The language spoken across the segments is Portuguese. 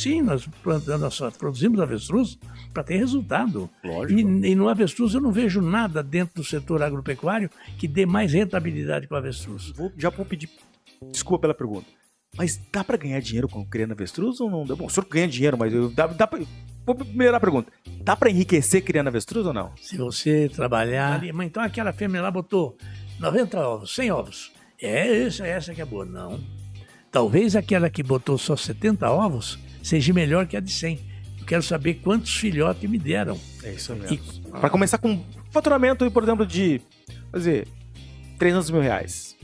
sim, nós produzimos avestruz para ter resultado. Lógico. E no avestruz eu não vejo nada dentro do setor agropecuário que dê mais rentabilidade que o avestruz. Já vou pedir desculpa pela pergunta. Mas dá para ganhar dinheiro criando avestruz ou não? Bom, o senhor ganha dinheiro, mas dá pra... Vou melhorar a pergunta. Dá para enriquecer criando avestruz ou não? Se você trabalhar... Mas então aquela fêmea lá botou 90 ovos, 100 ovos. Essa que é boa. Não. Talvez aquela que botou só 70 ovos seja melhor que a de 100. Eu quero saber quantos filhotes me deram. É isso mesmo. Para começar com faturamento, por exemplo, de fazer 300 mil reais.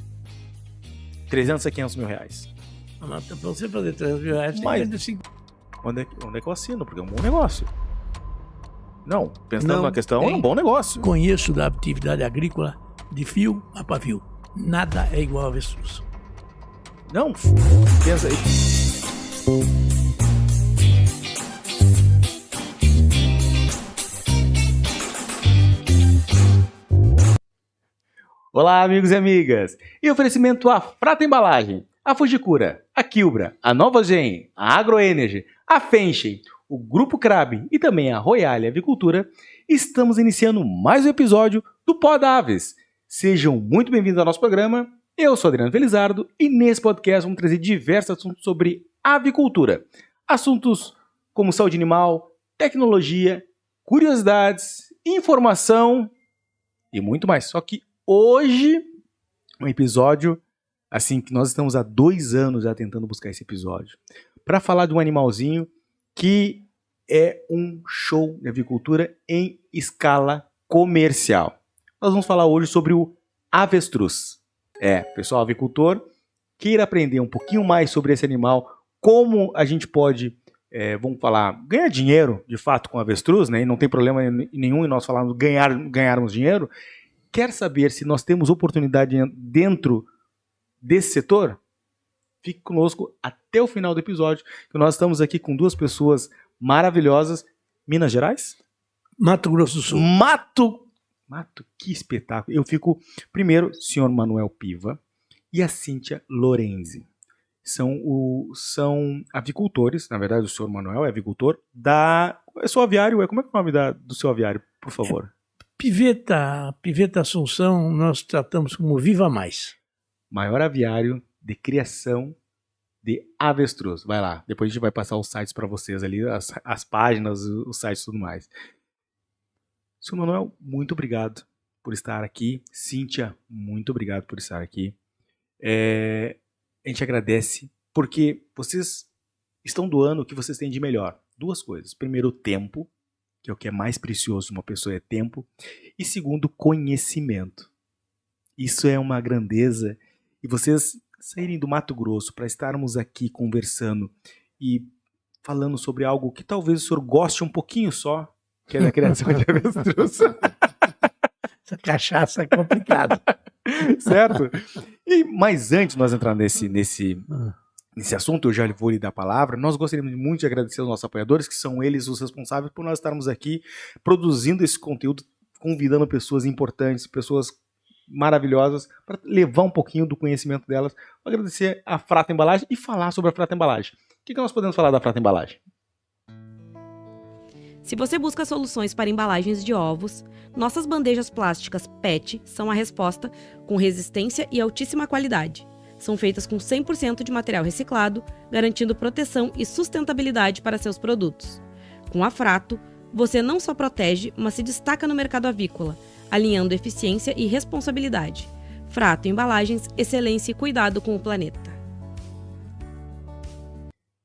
300 a 500 mil reais. Para você fazer 300 mil reais, mas tem que vender 5. Onde é que eu assino? Porque é um bom negócio. Não, pensando na questão, é um bom negócio. Conheço da atividade agrícola de fio a pavio. Nada é igual a avestruz. Não, pensa aí. Olá, amigos e amigas. E oferecimento a Frata Embalagem, a Fujikura, a Kilbra, a Novogen, a Agroenergy, a Fenchen, o Grupo Crab e também a Royale Avicultura, estamos iniciando mais um episódio do Pod Aves. Sejam muito bem-vindos ao nosso programa. Eu sou Adriano Felizardo e nesse podcast vamos trazer diversos assuntos sobre avicultura. Assuntos como saúde animal, tecnologia, curiosidades, informação e muito mais. Só que hoje, um episódio, assim, que nós estamos há 2 anos já tentando buscar esse episódio, para falar de um animalzinho que é um show de avicultura em escala comercial. Nós vamos falar hoje sobre o avestruz. Pessoal, avicultor, queira aprender um pouquinho mais sobre esse animal, como a gente pode, vamos falar, ganhar dinheiro, de fato, com avestruz, né? E não tem problema nenhum em nós falarmos ganharmos dinheiro. Quer saber se nós temos oportunidade dentro desse setor? Fique conosco até o final do episódio, que nós estamos aqui com 2 pessoas maravilhosas. Minas Gerais? Mato Grosso do Sul. Mato, que espetáculo. Eu fico, primeiro, senhor Manuel Piva e a Cíntia Lorenzi. São avicultores, na verdade o senhor Manuel é avicultor é seu aviário, como é que é o nome do seu aviário, por favor? Piveta Assunção, nós tratamos como Viva Mais. Maior aviário de criação de avestruz. Vai lá, depois a gente vai passar os sites para vocês ali, as páginas, os sites e tudo mais. Seu Manuel, muito obrigado por estar aqui. Cíntia, muito obrigado por estar aqui. A gente agradece porque vocês estão doando o que vocês têm de melhor. 2 coisas. Primeiro, o tempo, que é o que é mais precioso de uma pessoa, é tempo. E segundo, conhecimento. Isso é uma grandeza. E vocês saírem do Mato Grosso para estarmos aqui conversando e falando sobre algo que talvez o senhor goste um pouquinho só, que é da criação de avestruz. Essa cachaça é complicada. Certo? Mas antes de nós entrar nesse assunto, eu já vou lhe dar a palavra. Nós gostaríamos muito de agradecer aos nossos apoiadores, que são eles os responsáveis por nós estarmos aqui produzindo esse conteúdo, convidando pessoas importantes, pessoas maravilhosas, para levar um pouquinho do conhecimento delas. Vou agradecer a Frata Embalagem e falar sobre a Frata Embalagem. O que nós podemos falar da Frata Embalagem? Se você busca soluções para embalagens de ovos, nossas bandejas plásticas PET são a resposta, com resistência e altíssima qualidade. São feitas com 100% de material reciclado, garantindo proteção e sustentabilidade para seus produtos. Com a Frato, você não só protege, mas se destaca no mercado avícola, alinhando eficiência e responsabilidade. Frato Embalagens, excelência e cuidado com o planeta.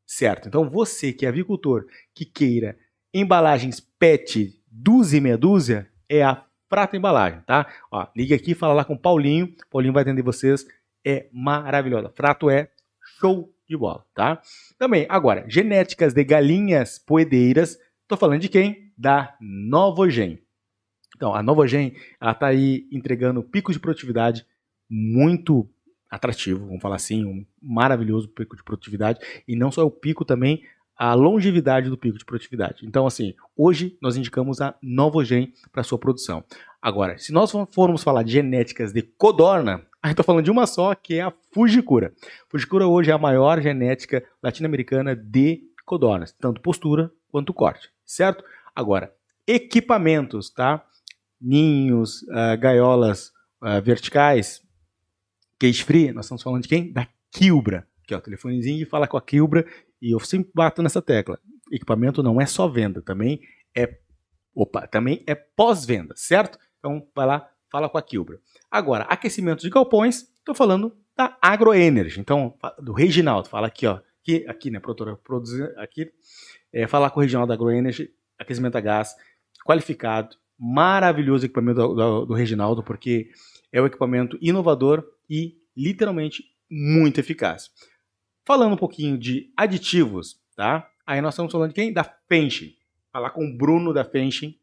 Certo, então você que é avicultor, que queira embalagens PET dúzia e meia dúzia, é a Frata Embalagem, tá? Ó, liga aqui, fala lá com o Paulinho. Paulinho vai atender vocês. É maravilhosa. Frato é show de bola, tá? Também, agora, genéticas de galinhas poedeiras. Tô falando de quem? Da Novogen. Então, a Novogen, ela tá aí entregando pico de produtividade muito atrativo, vamos falar assim, um maravilhoso pico de produtividade. E não só o pico, também a longevidade do pico de produtividade. Então, assim, hoje nós indicamos a Novogen para sua produção. Agora, se nós formos falar de genéticas de codorna, aí estou falando de uma só, que é a Fujikura. Fujikura hoje é a maior genética latino-americana de codornas, tanto postura quanto corte, certo? Agora, equipamentos, tá? Ninhos, gaiolas verticais, cage free, nós estamos falando de quem? Da Quilbra, que é o telefonezinho e fala com a Quilbra, e eu sempre bato nessa tecla. Equipamento não é só venda, também é pós-venda, certo? Então vai lá, fala com a Quilbra. Agora, aquecimento de galpões, estou falando da AgroEnergy, então do Reginaldo, fala aqui, ó, aqui né, produtora, aqui, falar com o Reginaldo da AgroEnergy, aquecimento a gás, qualificado, maravilhoso equipamento do Reginaldo, porque é um equipamento inovador e literalmente muito eficaz. Falando um pouquinho de aditivos, tá? Aí nós estamos falando de quem? Da Fenchen. Falar com o Bruno da Fenchen.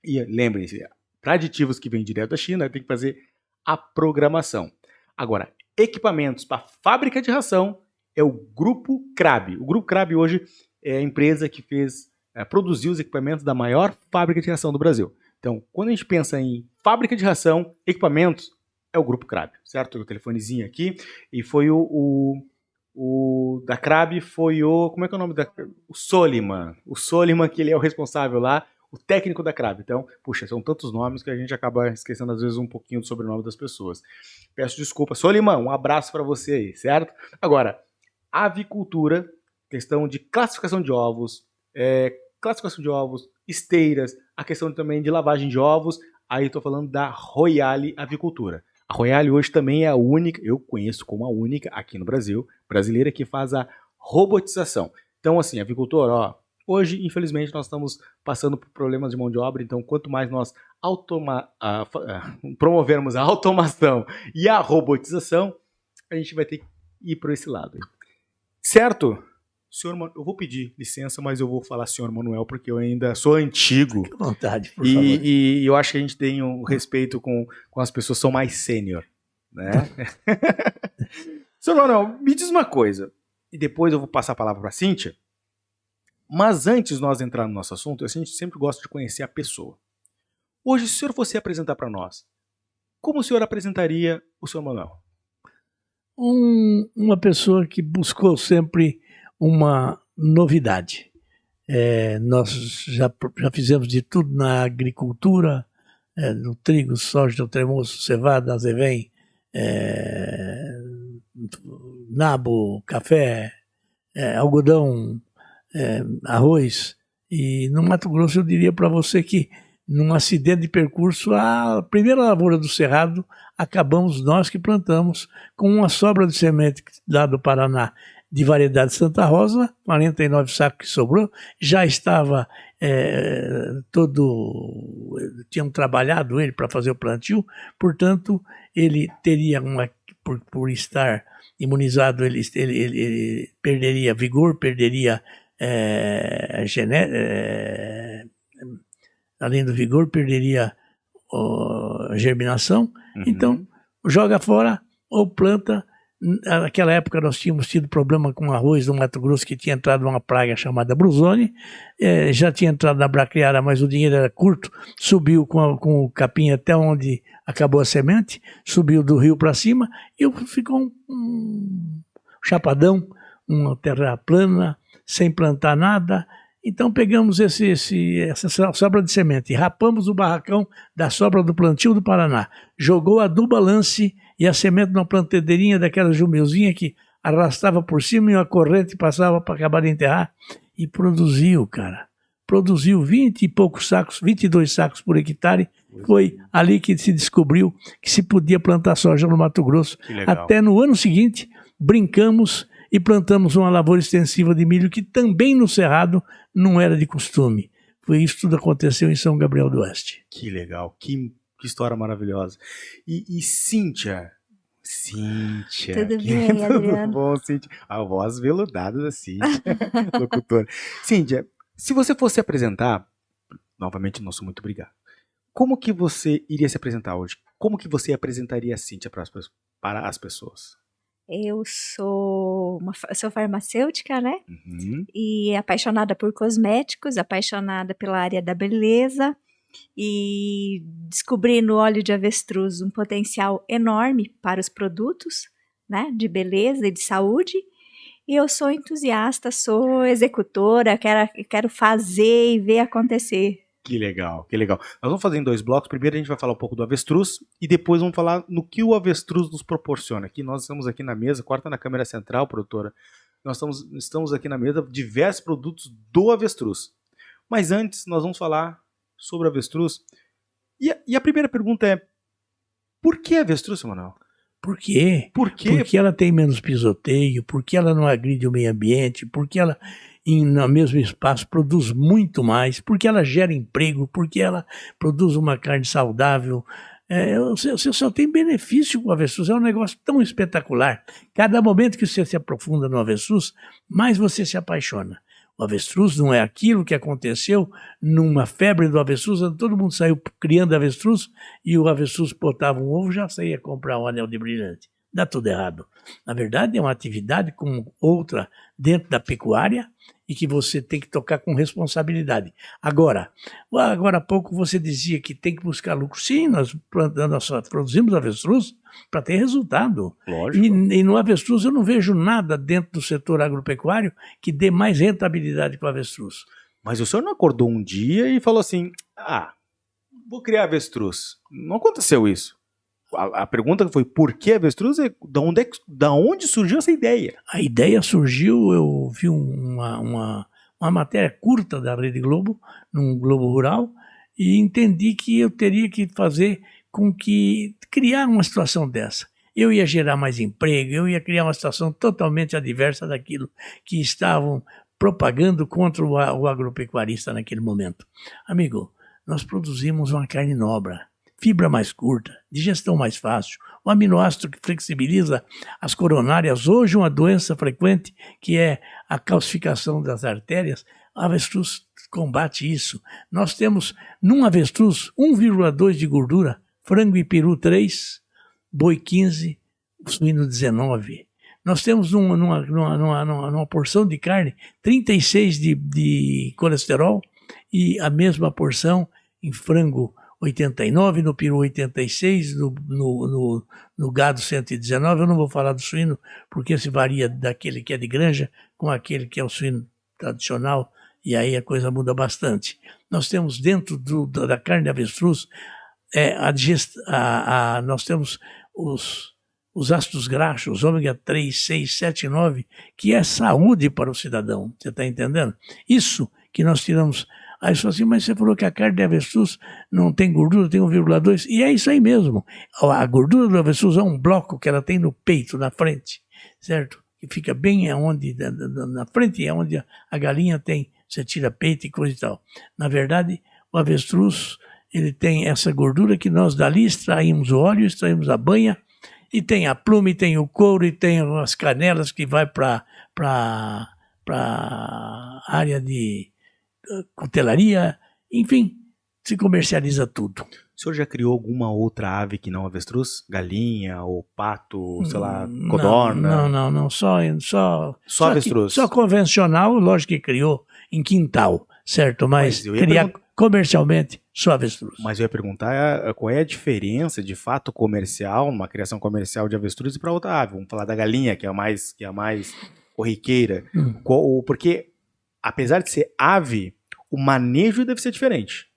E lembrem-se, para aditivos que vêm direto da China, tem que fazer a programação. Agora, equipamentos para fábrica de ração é o Grupo Crab. O Grupo Crab hoje é a empresa que produziu os equipamentos da maior fábrica de ração do Brasil. Então, quando a gente pensa em fábrica de ração, equipamentos, é o Grupo Crab, certo? O telefonezinho aqui. E foi o da Crab foi como é que é o nome o Soliman. O Soliman, que ele é o responsável lá, o técnico da Crab. Então, puxa, são tantos nomes que a gente acaba esquecendo às vezes um pouquinho do sobrenome das pessoas. Peço desculpa. Soliman, um abraço para você aí, certo? Agora, avicultura, questão de classificação de ovos, esteiras, a questão também de lavagem de ovos, aí estou falando da Royale Avicultura. A Royale hoje também é a única, eu conheço como a única aqui no Brasil, brasileira, que faz a robotização. Então, assim, avicultor, hoje, infelizmente, nós estamos passando por problemas de mão de obra, então quanto mais nós promovermos a automação e a robotização, a gente vai ter que ir por esse lado. Certo? Senhor, eu vou pedir licença, mas eu vou falar senhor Manuel, porque eu ainda sou antigo. Fique à vontade, por favor. E eu acho que a gente tem um respeito com as pessoas que são mais sênior, né? Senhor Manuel, me diz uma coisa, e depois eu vou passar a palavra para a Cíntia, mas antes de nós entrar no nosso assunto, a gente sempre gosta de conhecer a pessoa. Hoje, se o senhor fosse apresentar para nós, como o senhor apresentaria o senhor Manuel? Uma pessoa que buscou sempre uma novidade. Nós já fizemos de tudo na agricultura, no trigo, soja, tremoço, cevada, azevém, nabo, café, algodão, arroz. E no Mato Grosso eu diria para você que num acidente de percurso, a primeira lavoura do Cerrado, acabamos nós que plantamos com uma sobra de semente lá do Paraná, de variedade Santa Rosa, 49 sacos que sobrou, já estava tinham trabalhado ele para fazer o plantio, portanto, ele teria por estar imunizado, ele perderia vigor, perderia além do vigor, perderia a germinação, então joga fora ou planta. Naquela época nós tínhamos tido problema com arroz no Mato Grosso, que tinha entrado uma praga chamada Brusone, já tinha entrado na braquiária, mas o dinheiro era curto, subiu com o capim até onde acabou a semente, subiu do rio para cima e ficou um chapadão, uma terra plana, sem plantar nada. Então pegamos essa sobra de semente, rapamos o barracão da sobra do plantio do Paraná, jogou adubo a lance e a semente numa plantadeirinha daquela jumeuzinha que arrastava por cima e uma corrente passava para acabar de enterrar, e produziu, cara. Produziu 20 e poucos sacos, 22 sacos por hectare. Foi ali que se descobriu que se podia plantar soja no Mato Grosso. Até no ano seguinte, brincamos e plantamos uma lavoura extensiva de milho que também no Cerrado não era de costume. Foi isso tudo aconteceu em São Gabriel do Oeste. Que legal, que história maravilhosa. E Cíntia? Tudo bem, Adriano? Tudo bom, Cíntia? A voz veludada da Cíntia, locutora. Cíntia, se você fosse apresentar, novamente, nosso muito obrigado. Como que você iria se apresentar hoje? Como que você apresentaria a Cíntia para as pessoas? Eu sou farmacêutica, né? E apaixonada por cosméticos, apaixonada pela área da beleza, e descobri no óleo de avestruz um potencial enorme para os produtos, né, de beleza e de saúde. E eu sou entusiasta, sou executora, quero fazer e ver acontecer. Que legal, que legal. Nós vamos fazer em 2 blocos. Primeiro a gente vai falar um pouco do avestruz e depois vamos falar no que o avestruz nos proporciona. Aqui nós estamos aqui na mesa, corta na câmera central, produtora. Nós estamos aqui na mesa diversos produtos do avestruz. Mas antes nós vamos falar sobre o avestruz. E a primeira pergunta é: por que avestruz, seu Manuel? Por quê? Por quê? Porque ela tem menos pisoteio, porque ela não agride o meio ambiente, porque ela, no mesmo espaço, produz muito mais, porque ela gera emprego, porque ela produz uma carne saudável. Você só tem benefício com o avestruz, é um negócio tão espetacular. Cada momento que você se aprofunda no avestruz, mais você se apaixona. O avestruz não é aquilo que aconteceu numa febre do avestruz, todo mundo saiu criando avestruz e o avestruz botava um ovo e já saía comprar um anel de brilhante. Dá tudo errado. Na verdade, é uma atividade como outra dentro da pecuária e que você tem que tocar com responsabilidade. Agora há pouco você dizia que tem que buscar lucro. Sim, nós produzimos avestruz para ter resultado. Lógico. E no avestruz eu não vejo nada dentro do setor agropecuário que dê mais rentabilidade que o avestruz. Mas o senhor não acordou um dia e falou assim: vou criar avestruz. Não aconteceu isso. A pergunta foi: por que avestruz? Da onde surgiu essa ideia? A ideia surgiu, eu vi uma matéria curta da Rede Globo, num Globo Rural, e entendi que eu teria que fazer com que criar uma situação dessa. Eu ia gerar mais emprego, eu ia criar uma situação totalmente adversa daquilo que estavam propagando contra o agropecuarista naquele momento. Amigo, nós produzimos uma carne nobre, fibra mais curta, digestão mais fácil, o aminoácido que flexibiliza as coronárias, hoje uma doença frequente que é a calcificação das artérias, a avestruz combate isso. Nós temos num avestruz 1,2 de gordura, frango e peru 3, boi 15, suíno 19. Nós temos numa porção de carne 36 de colesterol e a mesma porção em frango 89, no peru 86, no gado 119. Eu não vou falar do suíno, porque se varia daquele que é de granja com aquele que é o suíno tradicional, e aí a coisa muda bastante. Nós temos dentro da carne de avestruz, nós temos os ácidos graxos, ômega 3, 6, 7 e 9, que é saúde para o cidadão. Você está entendendo? Isso que nós tiramos. Aí você fala assim: mas você falou que a carne de avestruz não tem gordura, tem 1,2. E é isso aí mesmo. A gordura do avestruz é um bloco que ela tem no peito, na frente, certo? Que fica bem aonde, na frente, é onde a galinha tem. Você tira peito e coisa e tal. Na verdade, o avestruz, ele tem essa gordura que nós dali extraímos o óleo, extraímos a banha, e tem a pluma, e tem o couro, e tem as canelas que vai para a área de cutelaria, enfim, se comercializa tudo. O senhor já criou alguma outra ave que não avestruz? Galinha ou pato, sei lá, codorna? Não, só avestruz. Só convencional, lógico que criou em quintal, certo? Mas criar comercialmente só avestruz. Mas eu ia perguntar qual é a diferença de fato comercial, uma criação comercial de avestruz e para outra ave. Vamos falar da galinha, que é a mais corriqueira. Porque, apesar de ser ave, o manejo deve ser diferente.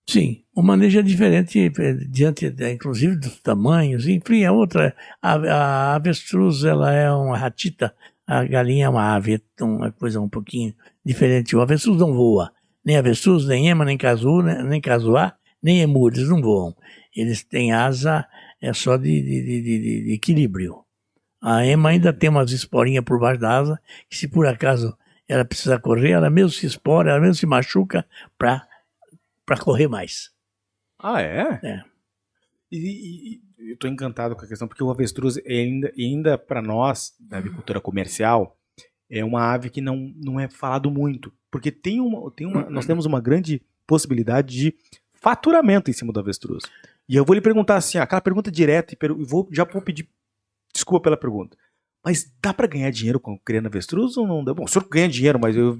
Sim, o manejo é diferente diante, inclusive, dos tamanhos, enfim, é outra. A avestruz, ela é uma ratita, a galinha é uma ave, é uma coisa um pouquinho diferente. O avestruz não voa, nem avestruz, nem ema, nem casuá, nem emu, eles não voam. Eles têm asa, é só de equilíbrio. A ema ainda tem umas esporinhas por baixo da asa, que se por acaso ela precisa correr, ela mesmo se espora, ela mesmo se machuca para correr mais. Ah, é? É. E eu estou encantado com a questão, porque o avestruz ainda para nós, da avicultura comercial, é uma ave que não é falado muito. Porque nós temos uma grande possibilidade de faturamento em cima do avestruz. E eu vou lhe perguntar assim, aquela pergunta direta, e já vou pedir desculpa pela pergunta. Mas dá para ganhar dinheiro criando avestruz ou não dá? Bom, o senhor ganha dinheiro, mas vou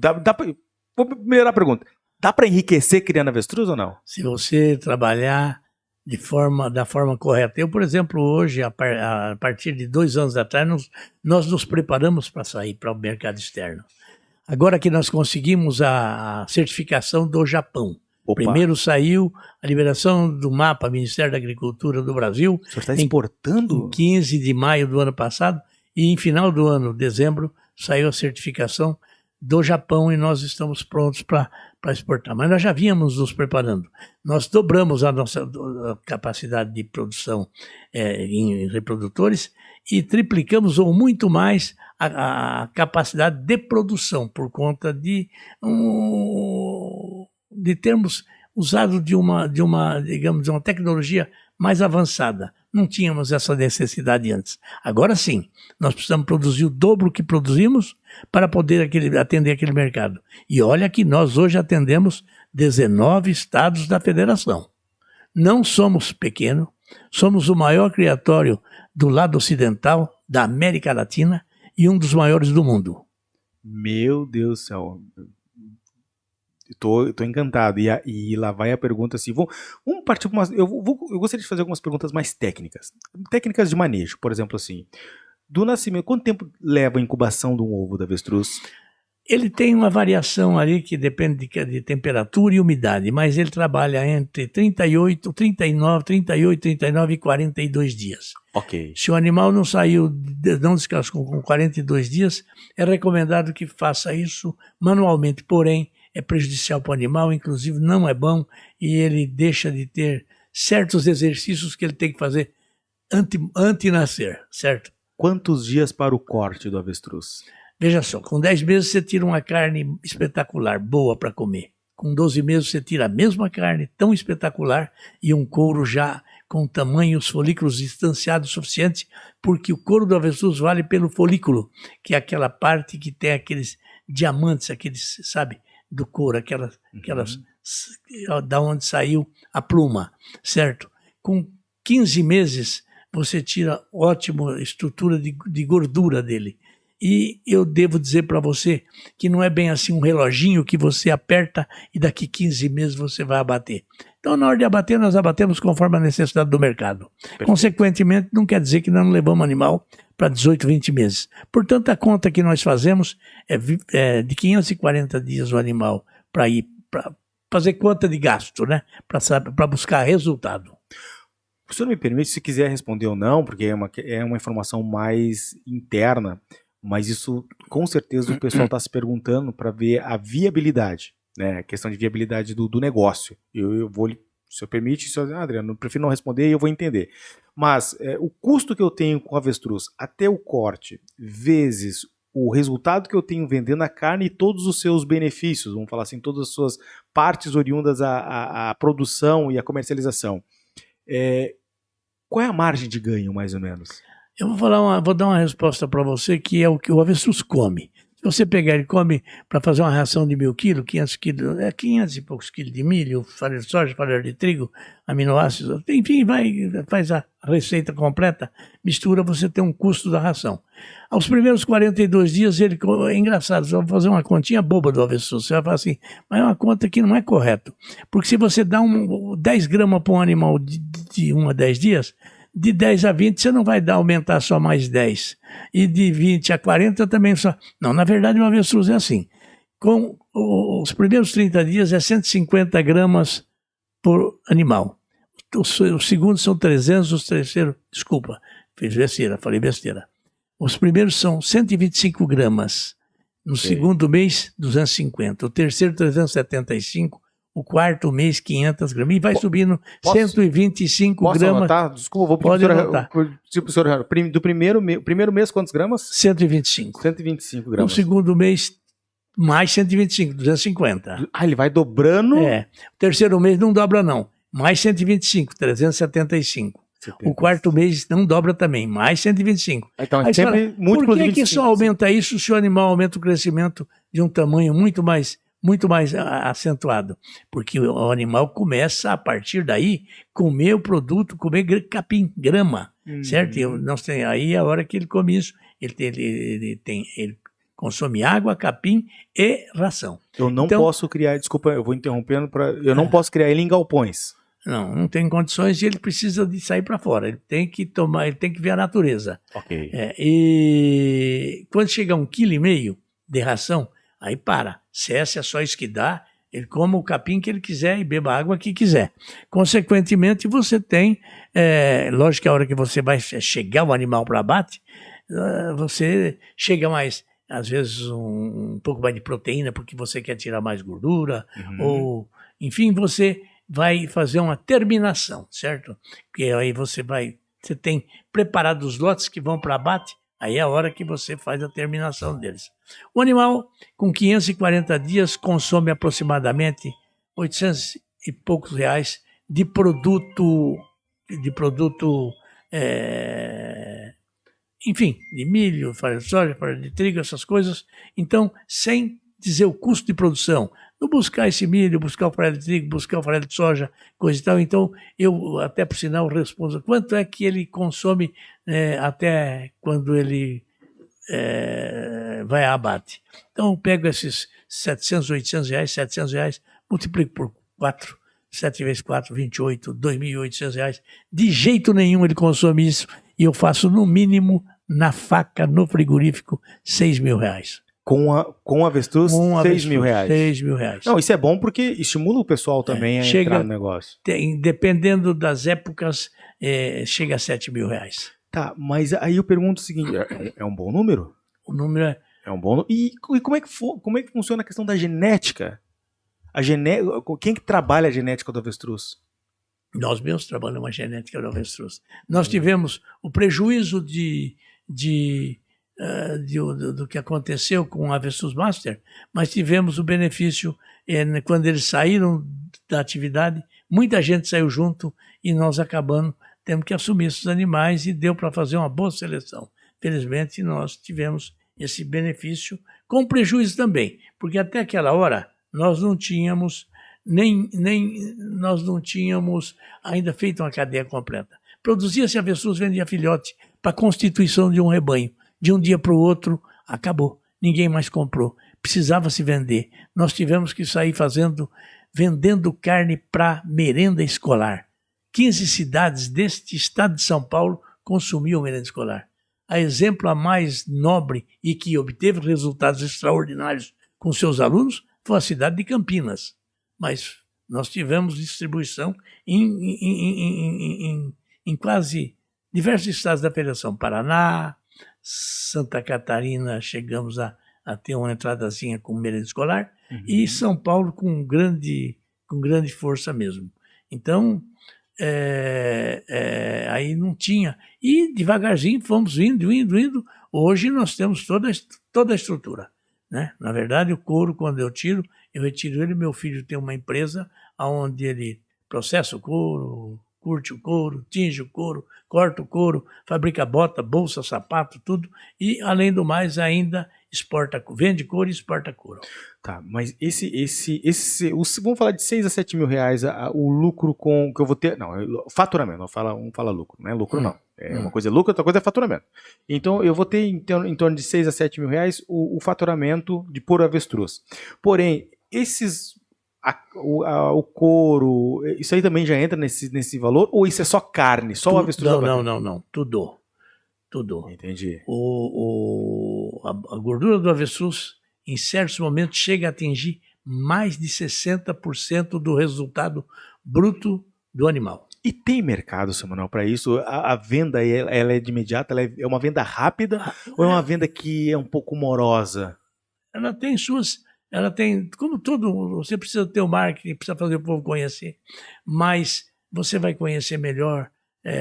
melhorar a pergunta. Dá para enriquecer criando avestruz ou não? Se você trabalhar da forma correta. Eu, por exemplo, hoje, a partir de 2 anos atrás, nós nos preparamos para sair para o mercado externo. Agora que nós conseguimos a certificação do Japão. Opa. Primeiro saiu a liberação do mapa Ministério da Agricultura do Brasil. O senhor está exportando? Em 15 de maio do ano passado, e em final do ano, dezembro, saiu a certificação do Japão e nós estamos prontos para exportar. Mas nós já vínhamos nos preparando. Nós dobramos a nossa capacidade de produção em reprodutores e triplicamos ou muito mais a capacidade de produção por conta de termos usado de uma tecnologia mais avançada. Não tínhamos essa necessidade antes. Agora sim, nós precisamos produzir o dobro que produzimos para poder atender aquele mercado. E olha que nós hoje atendemos 19 estados da federação. Não somos pequenos, somos o maior criatório do lado ocidental da América Latina e um dos maiores do mundo. Meu Deus do céu. Tô encantado. E lá vai a pergunta assim. Vamos partir para eu gostaria de fazer algumas perguntas mais técnicas. Técnicas de manejo, por exemplo, assim. Do nascimento, quanto tempo leva a incubação de um ovo da avestruz? Ele tem uma variação ali que depende de temperatura e umidade, mas ele trabalha entre 38 e 42 dias. Ok. Se o animal não descascou com 42 dias, é recomendado que faça isso manualmente, porém, é prejudicial para o animal, inclusive não é bom, e ele deixa de ter certos exercícios que ele tem que fazer anti-nascer, certo? Quantos dias para o corte do avestruz? Veja só, com 10 meses você tira uma carne espetacular, boa para comer. Com 12 meses você tira a mesma carne, tão espetacular, e um couro já com tamanho, os folículos distanciados suficientes, porque o couro do avestruz vale pelo folículo, que é aquela parte que tem aqueles diamantes, aqueles, sabe, do couro, aquelas da onde saiu a pluma, certo? Com 15 meses você tira ótima estrutura de gordura dele. E eu devo dizer para você que não é bem assim um reloginho que você aperta e daqui 15 meses você vai abater. Então, na hora de abater, nós abatemos conforme a necessidade do mercado. Perfeito. Consequentemente, não quer dizer que nós não levamos animal para 18, 20 meses. Portanto, a conta que nós fazemos é de 540 dias o animal para ir para fazer conta de gasto, né? Para buscar resultado. O senhor me permite, se quiser responder ou não, porque é uma informação mais interna, mas isso com certeza o pessoal está se perguntando para ver a viabilidade, né? A questão de viabilidade do negócio. Eu vou, se o senhor permite, Adriano, eu prefiro não responder e eu vou entender. Mas o custo que eu tenho com avestruz até o corte, vezes o resultado que eu tenho vendendo a carne e todos os seus benefícios, vamos falar assim, todas as suas partes oriundas à produção e à comercialização. Qual é a margem de ganho, mais ou menos? Eu vou dar uma resposta para você que é o que o avestruz come. Se você pegar ele come para fazer uma ração de 1.000 quilos, 500 quilos, 500 e poucos quilos de milho, farinha de soja, farinha de trigo, aminoácidos, enfim, faz a receita completa, mistura, você tem um custo da ração. Aos primeiros 42 dias, é engraçado, você vai fazer uma continha boba do avestruz, você vai falar assim, mas é uma conta que não é correta, porque se você dá 10 gramas para um animal de 1 a 10 dias, de 10 a 20 você não vai aumentar só mais 10. E de 20 a 40 também só. Não, na verdade o avestruz é assim. Com os primeiros 30 dias é 150 gramas por animal. Os segundos são 300, os terceiros... Desculpa, falei besteira. Os primeiros são 125 gramas. No segundo mês, 250. O terceiro, 375. O quarto mês, 500 gramas. E vai subindo 125 posso gramas. Anotar? Desculpa, vou pode anotar. Do primeiro mês, quantos gramas? 125. 125 gramas. No segundo mês, mais 125, 250. Ele vai dobrando? O terceiro mês não dobra não. Mais 125, 375. 70. O quarto mês não dobra também, mais 125. Então é sempre múltiplo de 25. Por que só aumenta isso se o animal aumenta o crescimento de um tamanho muito mais acentuado? Porque o animal começa, a partir daí, comer o produto, comer capim, grama, certo? Aí é a hora que ele come isso. Ele consome água, capim e ração. Eu não posso criar, desculpa, eu vou interrompendo, eu não posso criar ele em galpões. Não tem condições e ele precisa de sair para fora. Ele tem que tomar, ele tem que ver a natureza. Ok. E quando chega 1,5 kg de ração, aí para. Se essa é só isso que dá, ele come o capim que ele quiser e beba a água que quiser. Consequentemente, você tem, lógico que a hora que você vai chegar o animal para abate, você chega mais, às vezes, um pouco mais de proteína, porque você quer tirar mais gordura, ou, enfim, você vai fazer uma terminação, certo? Porque aí você tem preparado os lotes que vão para abate, aí é a hora que você faz a terminação deles. O animal, com 540 dias, consome aproximadamente 800 e poucos reais de produto, enfim, de milho, farinha de soja, farinha de trigo, essas coisas. Então, sem dizer o custo de produção, não buscar esse milho, buscar o farelo de trigo, buscar o farelo de soja, coisa e tal. Então, eu até por sinal respondo, quanto é que ele consome até quando ele vai a abate? Então, eu pego esses 700, 800 reais, 700 reais, multiplico por 4, 7 vezes 4, 28, 2.800 reais. De jeito nenhum ele consome isso e eu faço no mínimo na faca, no frigorífico, 6 mil reais. Com avestruz, 6 mil reais. 6 mil reais. Não, isso é bom porque estimula o pessoal também a entrar no negócio. Dependendo das épocas, chega a 7 mil reais. Tá, mas aí eu pergunto o seguinte, é um bom número? O número é um bom número. E como é que funciona a questão da genética? Quem que trabalha a genética do avestruz? Nós mesmos trabalhamos a genética do avestruz. Nós tivemos o prejuízo do que aconteceu com o Avestruz Master, mas tivemos o benefício quando eles saíram da atividade, muita gente saiu junto e nós acabamos tendo que assumir esses animais e deu para fazer uma boa seleção. Felizmente nós tivemos esse benefício com prejuízo também, porque até aquela hora nós não tínhamos ainda feito uma cadeia completa. Produzia-se avestruz, vendia filhote para a constituição de um rebanho. De um dia para o outro, acabou. Ninguém mais comprou. Precisava se vender. Nós tivemos que sair vendendo carne para merenda escolar. 15 cidades deste estado de São Paulo consumiam merenda escolar. A exemplo a mais nobre e que obteve resultados extraordinários com seus alunos foi a cidade de Campinas. Mas nós tivemos distribuição em quase diversos estados da Federação. Paraná, Santa Catarina, chegamos a ter uma entradazinha com merenda escolar, e São Paulo com grande força mesmo. Então, aí não tinha. E devagarzinho fomos indo. Hoje nós temos toda a estrutura, né? Na verdade, o couro, quando eu retiro ele. Meu filho tem uma empresa onde ele processa o couro, curte o couro, tinge o couro, corta o couro, fabrica bota, bolsa, sapato, tudo. E, além do mais, ainda vende couro e exporta couro. Tá, mas vamos falar de 6 a 7 mil reais, o lucro que eu vou ter. Não, faturamento, não fala lucro, não é lucro, não. Uma coisa é lucro, outra coisa é faturamento. Então, eu vou ter em torno de 6 a 7 mil reais o faturamento de por avestruz. Porém, o couro, isso aí também já entra nesse valor? Ou isso é só carne, só o avestruz? Não, tudo. Entendi. A gordura do avestruz, em certos momentos, chega a atingir mais de 60% do resultado bruto do animal. E tem mercado, seu Manuel, para isso? A venda ela é de imediato? Ela é uma venda rápida ou é uma venda que é um pouco morosa? Ela tem, como todo, você precisa ter o marketing, precisa fazer o povo conhecer, mas você vai conhecer melhor,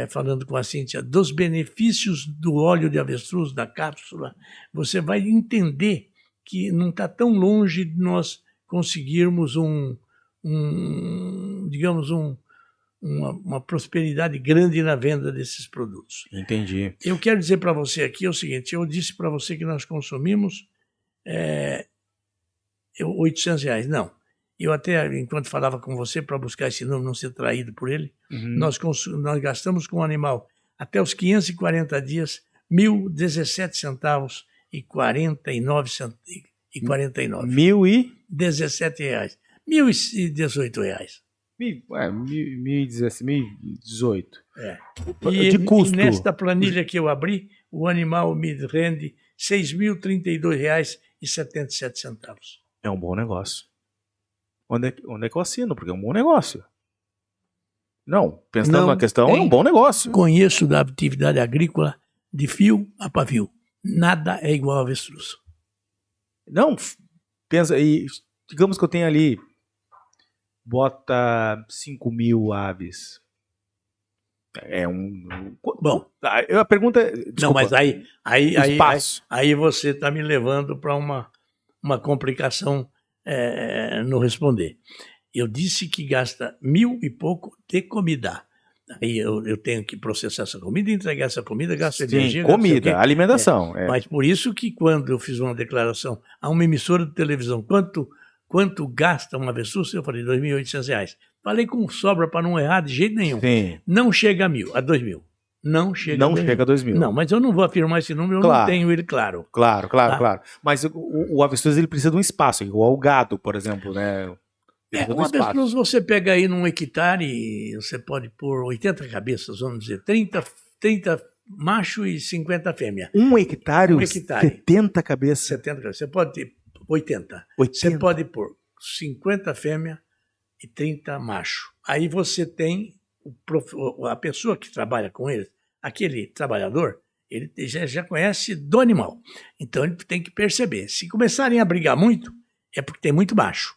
falando com a Cíntia, dos benefícios do óleo de avestruz, da cápsula. Você vai entender que não está tão longe de nós conseguirmos uma prosperidade grande na venda desses produtos. Entendi. Eu quero dizer para você aqui o seguinte, eu disse para você que nós consumimos 800 reais. Não. Eu até, enquanto falava com você, para buscar esse número, não ser traído por ele, nós gastamos com o animal, até os 540 dias, R$ 1.017 e 49 centavos. 1.017 reais. R$ 1.018. 2018. De custo. E nesta planilha que eu abri, o animal me rende R$ 6.032,77. É um bom negócio. Onde é que eu assino? Porque é um bom negócio. Não, pensando Não na questão, é tem. um bom negócio. Conheço da atividade agrícola de fio a pavio. Nada é igual ao avestruz. Não, pensa aí, digamos que eu tenho ali, bota 5.000 aves. Bom, a pergunta é, desculpa, não, mas espaço. aí você está me levando para uma complicação no responder. Eu disse que gasta 1.000 e pouco de comida. Aí eu tenho que processar essa comida, entregar essa comida, gasto energia. Comida, alimentação. Mas por isso que quando eu fiz uma declaração a uma emissora de televisão, quanto gasta uma avestruz, eu falei R$ 2.800. Falei com sobra para não errar de jeito nenhum. Sim. Não chega a 1.000, a 2.000. Não chega a 2.000. Não, mas eu não vou afirmar esse número, eu não tenho ele claro. Claro. Mas o avestruz ele precisa de um espaço, igual o gado, por exemplo, né? Um avestruz você pega aí num hectare, você pode pôr 80 cabeças, vamos dizer, 30 macho e 50 fêmea. Um hectare, 70 cabeças. 70 cabeças. Você pode ter 80. Você pode pôr 50 fêmea e 30 macho. Aí você tem a pessoa que trabalha com ele, aquele trabalhador, ele já conhece do animal. Então ele tem que perceber. Se começarem a brigar muito, é porque tem muito macho.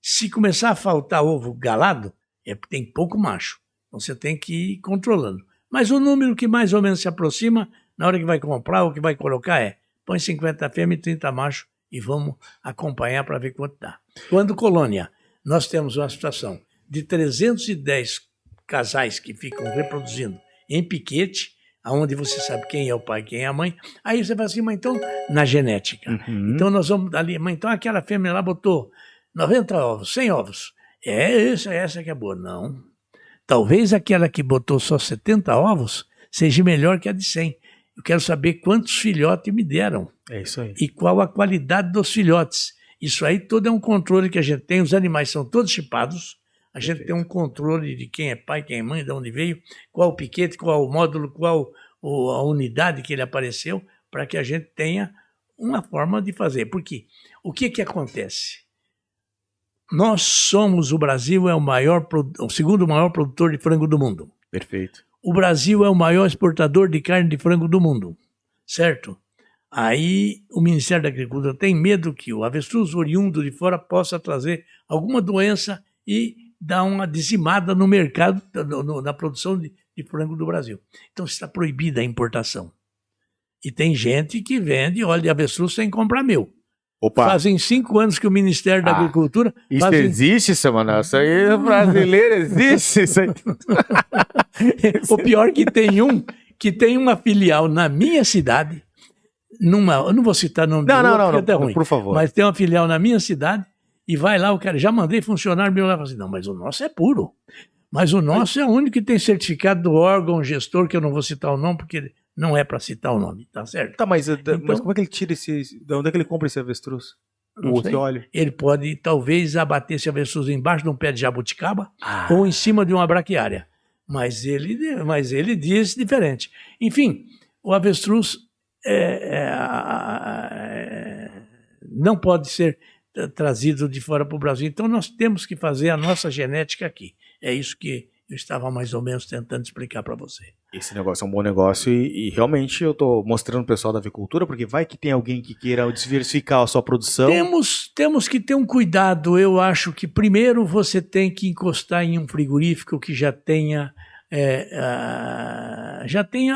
Se começar a faltar ovo galado, é porque tem pouco macho. Então você tem que ir controlando. Mas o número que mais ou menos se aproxima, na hora que vai comprar ou que vai colocar põe 50 fêmea e 30 macho e vamos acompanhar para ver quanto dá. Quando colônia, nós temos uma situação de 310 casais que ficam reproduzindo em piquete, onde você sabe quem é o pai, quem é a mãe. Aí você fala assim, mas então, na genética. Então nós vamos ali, mas então aquela fêmea lá botou 90 ovos, 100 ovos. Essa que é boa. Não. Talvez aquela que botou só 70 ovos seja melhor que a de 100. Eu quero saber quantos filhotes me deram. É isso aí. E qual a qualidade dos filhotes. Isso aí todo é um controle que a gente tem. Os animais são todos chipados. A gente tem um controle de quem é pai, quem é mãe, de onde veio, qual o piquete, qual o módulo, qual a unidade que ele apareceu, para que a gente tenha uma forma de fazer. Porque o que acontece? Nós somos, o Brasil é o segundo maior produtor de frango do mundo. Perfeito. O Brasil é o maior exportador de carne de frango do mundo, certo? Aí o Ministério da Agricultura tem medo que o avestruz oriundo de fora possa trazer alguma doença e dar uma dizimada no mercado, na produção de frango do Brasil. Então está proibida a importação. E tem gente que vende óleo de avestruz sem comprar meu. Opa. Fazem 5 anos que o Ministério da Agricultura... Isso existe, Samuel? Isso aí é brasileiro, existe isso aí. O pior que tem uma filial na minha cidade, eu não vou citar o nome dele, porque é até ruim, por favor. Mas tem uma filial na minha cidade e vai lá, o cara, já mandei funcionário meu lá e fala assim, não, mas o nosso é puro. Mas o nosso é o único que tem certificado do órgão gestor, que eu não vou citar o nome, porque não é para citar o nome, tá certo? Tá, mas como é que ele tira de onde é que ele compra esse avestruz? O óleo? Ele pode, talvez, abater esse avestruz embaixo de um pé de jabuticaba ou em cima de uma braquiária. Mas ele diz diferente. Enfim, o avestruz não pode ser trazido de fora para o Brasil. Então nós temos que fazer a nossa genética aqui. É isso que eu estava mais ou menos tentando explicar para você. Esse negócio é um bom negócio e realmente eu estou mostrando o pessoal da avicultura, porque vai que tem alguém que queira diversificar a sua produção. Temos que ter um cuidado. Eu acho que primeiro você tem que encostar em um frigorífico que já tenha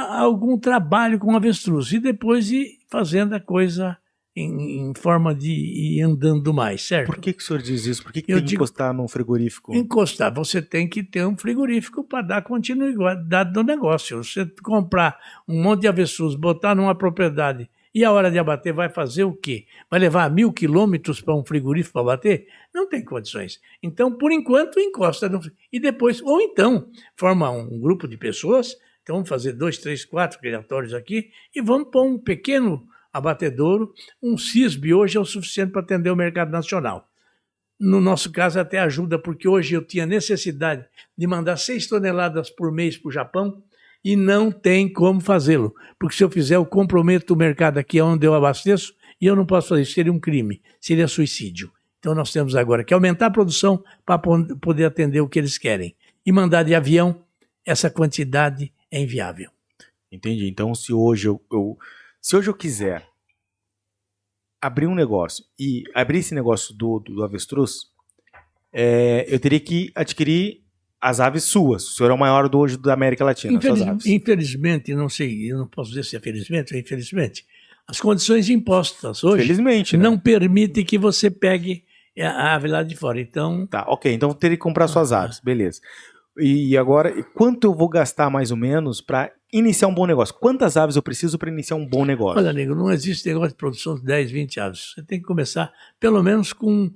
algum trabalho com avestruz e depois ir fazendo a coisa em forma de ir andando mais, certo? Por que o senhor diz isso? Por que tem que encostar num frigorífico? Encostar, você tem que ter um frigorífico para dar continuidade do negócio. Você comprar um monte de avestruz, botar numa propriedade e a hora de abater vai fazer o quê? Vai levar 1.000 quilômetros para um frigorífico para abater? Não tem condições. Então, por enquanto, encosta. E depois, ou então, forma um grupo de pessoas, então vamos fazer 2, 3, 4 criatórios aqui e vamos pôr um pequeno abatedouro. Um CISB hoje é o suficiente para atender o mercado nacional. no nosso caso até ajuda, porque hoje eu tinha necessidade de mandar 6 toneladas por mês para o Japão e não tem como fazê-lo, porque se eu fizer eu comprometo o mercado aqui onde eu abasteço e eu não posso fazer isso, seria um crime, seria suicídio. Então nós temos agora que aumentar a produção para poder atender o que eles querem. E mandar de avião, essa quantidade é inviável. Entendi. Então, se hoje eu quiser abrir um negócio e abrir esse negócio do avestruz, eu teria que adquirir as aves suas. O senhor é o maior hoje da América Latina. Infelizmente, não sei, eu não posso dizer se é felizmente ou infelizmente, as condições impostas hoje felizmente, né? Não permitem que você pegue a ave lá de fora. Então, tá, ok. Então, eu teria que comprar suas aves. Beleza. E agora, quanto eu vou gastar mais ou menos para iniciar um bom negócio? Quantas aves eu preciso para iniciar um bom negócio? Olha, nego, não existe negócio de produção de 10, 20 aves. Você tem que começar pelo menos com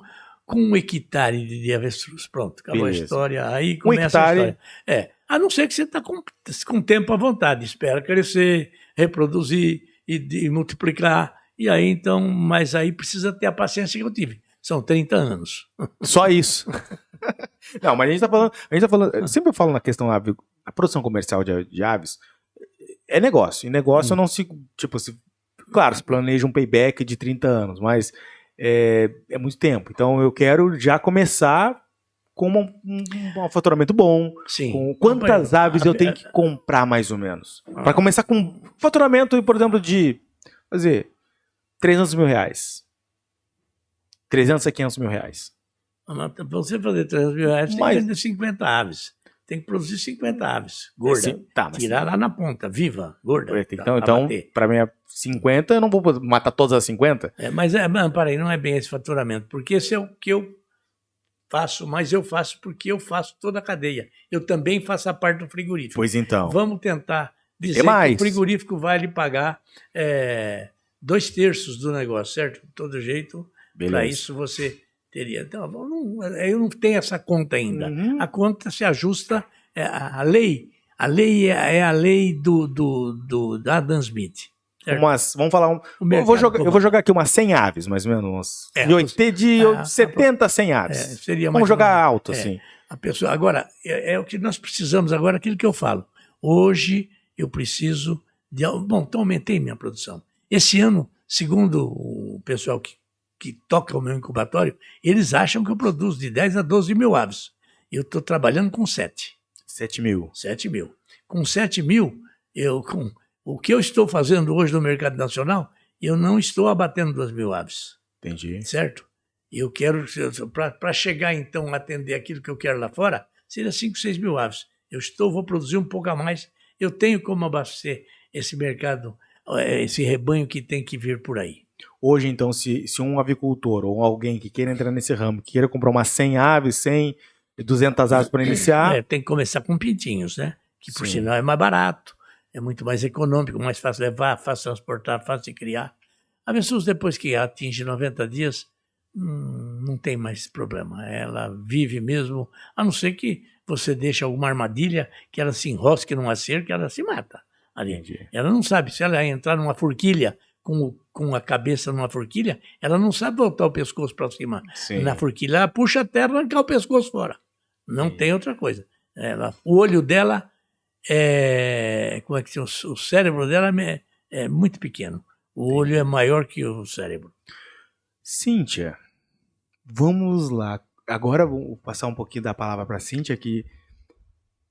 1 hectare de avestruz. Pronto, acabou Beleza. a história. Aí começa a história. A não ser que você está com tempo à vontade. Espera crescer, reproduzir e multiplicar. E aí, então, mas aí precisa ter a paciência que eu tive. São 30 anos. Só isso. Não, mas a gente tá falando, eu sempre falo na questão da a produção comercial de aves, é negócio. E negócio não se, claro, se planeja um payback de 30 anos, mas é muito tempo. Então eu quero já começar com um faturamento bom. Sim. Com quantas aves eu tenho que comprar mais ou menos? Para começar com faturamento, por exemplo, de fazer 300 mil reais. 300 a 500 mil reais. Para você fazer 300 mil reais, tem que vender 50 aves. Tem que produzir 50 aves, gorda. Tirar lá na ponta, viva, gorda. Então para mim, 50, eu não vou matar todas as 50? Mas peraí, não é bem esse faturamento, porque esse é o que eu faço, mas eu faço porque eu faço toda a cadeia. Eu também faço a parte do frigorífico. Pois então. Vamos tentar dizer que o frigorífico vai lhe pagar 2/3 do negócio, certo? De todo jeito, para isso você teria. Então, eu não tenho essa conta ainda. Uhum. A conta se ajusta à lei. A lei é a lei da Adam Smith. Vamos falar eu vou jogar aqui umas 100 aves, mais ou menos. De 70 a 100 aves. Seria vamos jogar alto, assim. A pessoa, agora, é o que nós precisamos agora, aquilo que eu falo. Hoje eu preciso de... Bom, então aumentei minha produção. Esse ano, segundo o pessoal que toca o meu incubatório, eles acham que eu produzo de 10 a 12 mil aves. Eu estou trabalhando com 7. 7 mil. 7 mil. Com 7 mil, o que eu estou fazendo hoje no mercado nacional, eu não estou abatendo 2 mil aves. Entendi. Certo? Eu quero, para chegar então a atender aquilo que eu quero lá fora, seria 5, 6 mil aves. Vou produzir um pouco a mais. Eu tenho como abastecer esse mercado, esse rebanho que tem que vir por aí. Hoje, então, se um avicultor ou alguém que queira entrar nesse ramo, que queira comprar umas 100 aves, 100, 200 aves para iniciar... tem que começar com pintinhos, né? Que por Sim. sinal é mais barato, é muito mais econômico, mais fácil levar, fácil transportar, fácil de criar. Avestruz, depois que atinge 90 dias, não tem mais problema. Ela vive mesmo, a não ser que você deixe alguma armadilha, que ela se enrosque numa cerca, ela se mata. Ali. Ela não sabe, se ela entrar numa forquilha, com a cabeça numa forquilha, ela não sabe voltar o pescoço para cima. Sim. Na forquilha, ela puxa a terra e arrancar o pescoço fora. Não tem outra coisa. O olho dela como é que o cérebro dela é muito pequeno. O olho é maior que o cérebro. Cíntia, vamos lá. Agora vou passar um pouquinho da palavra para a Cíntia, que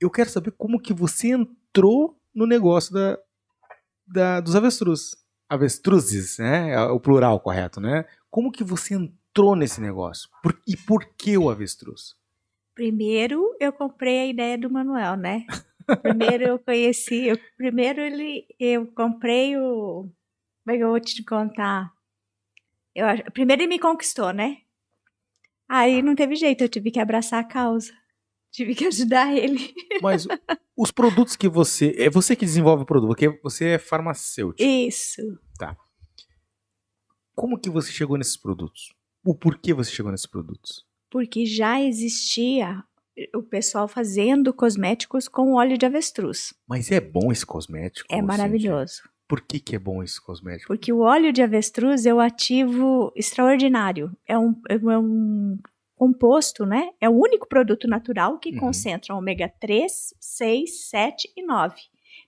eu quero saber como que você entrou no negócio dos avestruzes, né? É o plural correto, né? Como que você entrou nesse negócio? E por que o avestruz? Primeiro, eu comprei a ideia do Manuel, né? Primeiro eu conheci, eu comprei o... Como é que eu vou te contar? Primeiro ele me conquistou, né? Aí não teve jeito, eu tive que abraçar a causa. Tive que ajudar ele. Mas os produtos que você... É você que desenvolve o produto, porque você é farmacêutico. Isso. Tá. Como que você chegou nesses produtos? O porquê você chegou nesses produtos? Porque já existia o pessoal fazendo cosméticos com óleo de avestruz. Mas é bom esse cosmético? É maravilhoso. Cíntia? Por que é bom esse cosmético? Porque o óleo de avestruz é um ativo extraordinário. É um composto, né? É o único produto natural que concentra ômega 3, 6, 7 e 9.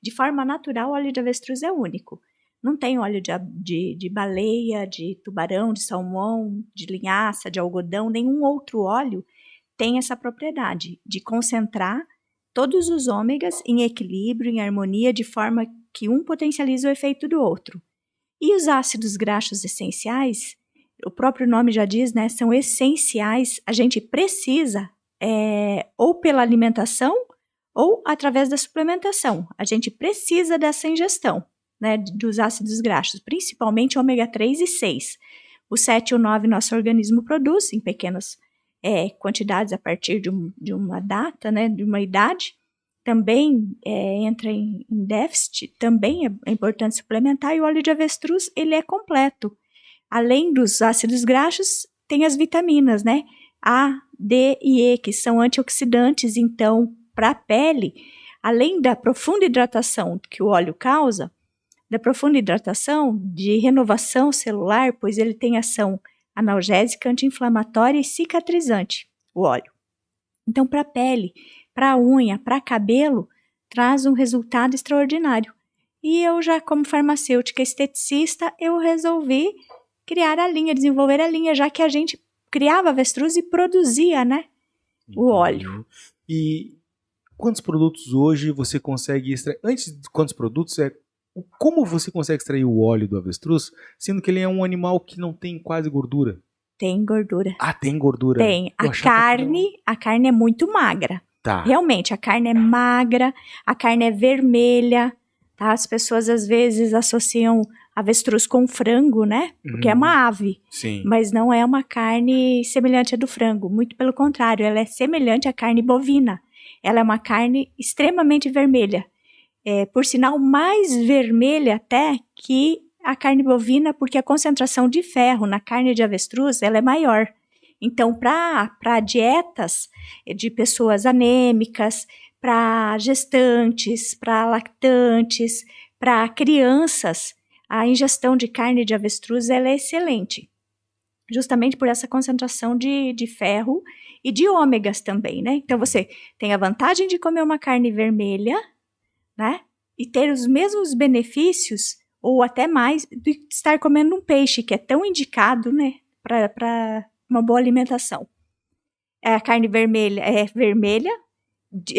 De forma natural, o óleo de avestruz é único. Não tem óleo de baleia, de tubarão, de salmão, de linhaça, de algodão, nenhum outro óleo tem essa propriedade de concentrar todos os ômegas em equilíbrio, em harmonia, de forma que um potencializa o efeito do outro. E os ácidos graxos essenciais, o próprio nome já diz, né, são essenciais, a gente precisa, ou pela alimentação, ou através da suplementação. A gente precisa dessa ingestão, né, dos ácidos graxos, principalmente ômega 3 e 6. O 7 e o 9 nosso organismo produz em pequenas quantidades a partir de uma data, né, de uma idade. Também entra em déficit, também é importante suplementar, e o óleo de avestruz, ele é completo. Além dos ácidos graxos, tem as vitaminas, né? A, D e E, que são antioxidantes, então, para a pele, além da profunda hidratação que o óleo causa, da profunda hidratação, de renovação celular, pois ele tem ação analgésica, anti-inflamatória e cicatrizante, o óleo. Então, para a pele, para a unha, para cabelo, traz um resultado extraordinário. E eu já, como farmacêutica esteticista, eu resolvi criar a linha, desenvolver a linha, já que a gente criava avestruz e produzia, né, o óleo. E quantos produtos hoje você consegue extrair? Antes de quantos produtos, como você consegue extrair o óleo do avestruz, sendo que ele é um animal que não tem quase gordura? Tem gordura. Ah, tem gordura. Tem. A carne é muito magra. Tá. Realmente, a carne é magra, a carne é vermelha, tá? As pessoas às vezes associam avestruz com frango, né? Porque é uma ave. Sim. Mas não é uma carne semelhante à do frango. Muito pelo contrário, ela é semelhante à carne bovina. Ela é uma carne extremamente vermelha. Por sinal, mais vermelha até que a carne bovina, porque a concentração de ferro na carne de avestruz, ela é maior. Então, para dietas de pessoas anêmicas, para gestantes, para lactantes, para crianças, a ingestão de carne de avestruz ela é excelente. Justamente por essa concentração de ferro e de ômegas também, né? Então, você tem a vantagem de comer uma carne vermelha, né? E ter os mesmos benefícios, ou até mais, de estar comendo um peixe, que é tão indicado, né? Para uma boa alimentação. A carne vermelha é vermelha,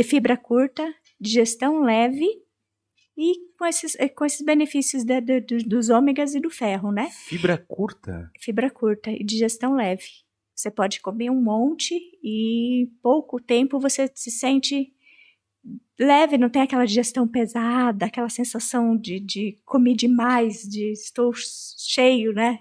fibra curta, digestão leve e com esses benefícios dos ômegas e do ferro, né? Fibra curta? Fibra curta e digestão leve. Você pode comer um monte e em pouco tempo você se sente leve, não tem aquela digestão pesada, aquela sensação de comer demais, de estou cheio, né?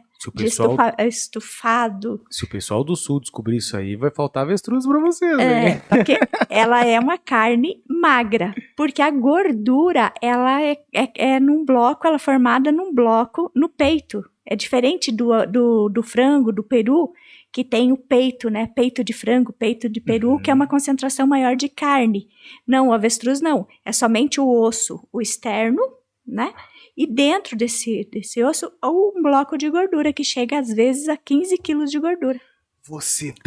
Estufado. Se o pessoal do sul descobrir isso aí, vai faltar avestruz pra vocês, né? Porque ela é uma carne magra, porque a gordura, ela é num bloco, ela é formada num bloco no peito. É diferente do frango, do peru, que tem o peito, né? Peito de frango, peito de peru, que é uma concentração maior de carne. Não, o avestruz não. É somente o osso, o externo, né? E dentro desse osso, um bloco de gordura, que chega às vezes a 15 quilos de gordura.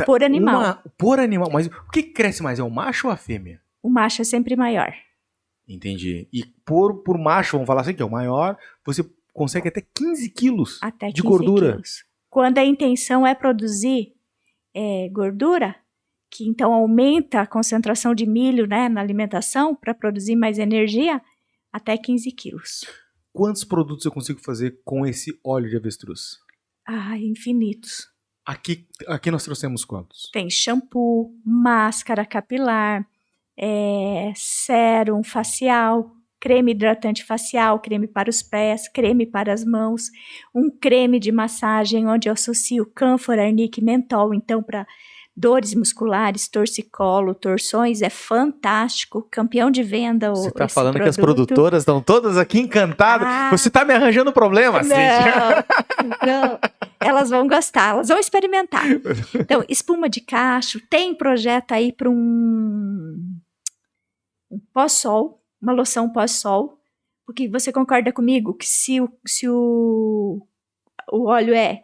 Por animal. Por animal. Mas o que cresce mais? É o macho ou a fêmea? O macho é sempre maior. Entendi. E por macho, vamos falar assim, que é o maior, você consegue até 15 quilos de gordura. Quilos. Quando a intenção é produzir gordura, que então aumenta a concentração de milho, né, na alimentação, para produzir mais energia, até 15 quilos. Quantos produtos eu consigo fazer com esse óleo de avestruz? Infinitos. Aqui nós trouxemos quantos? Tem shampoo, máscara capilar, sérum facial, creme hidratante facial, creme para os pés, creme para as mãos, um creme de massagem onde eu associo cânfora, arnica e mentol, então para dores musculares, torcicolo, torções, é fantástico, campeão de venda. Você está falando produto. Que as produtoras estão todas aqui encantadas? Você está me arranjando problema, Cíntia? Não, elas vão gostar, elas vão experimentar. Então, espuma de cacho, tem projeto aí para um pós-sol, uma loção pós-sol, porque você concorda comigo que se o óleo é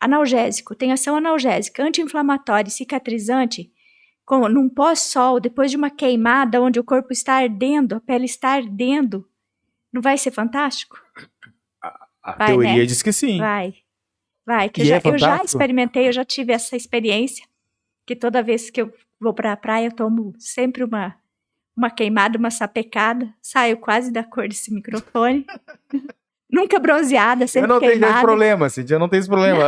analgésico, tem ação analgésica, anti-inflamatória e cicatrizante, num pós-sol, depois de uma queimada onde o corpo está ardendo, a pele está ardendo, não vai ser fantástico? A Vai, teoria né? diz que sim. Vai, que E é eu já fantástico? experimentei, eu já tive essa experiência, que toda vez que eu vou para a praia, eu tomo sempre uma queimada, uma sapecada, saio quase da cor desse microfone. Nunca bronzeada, sempre Eu não tenho esse queimada. problema, Cintia, eu não tenho esse problema.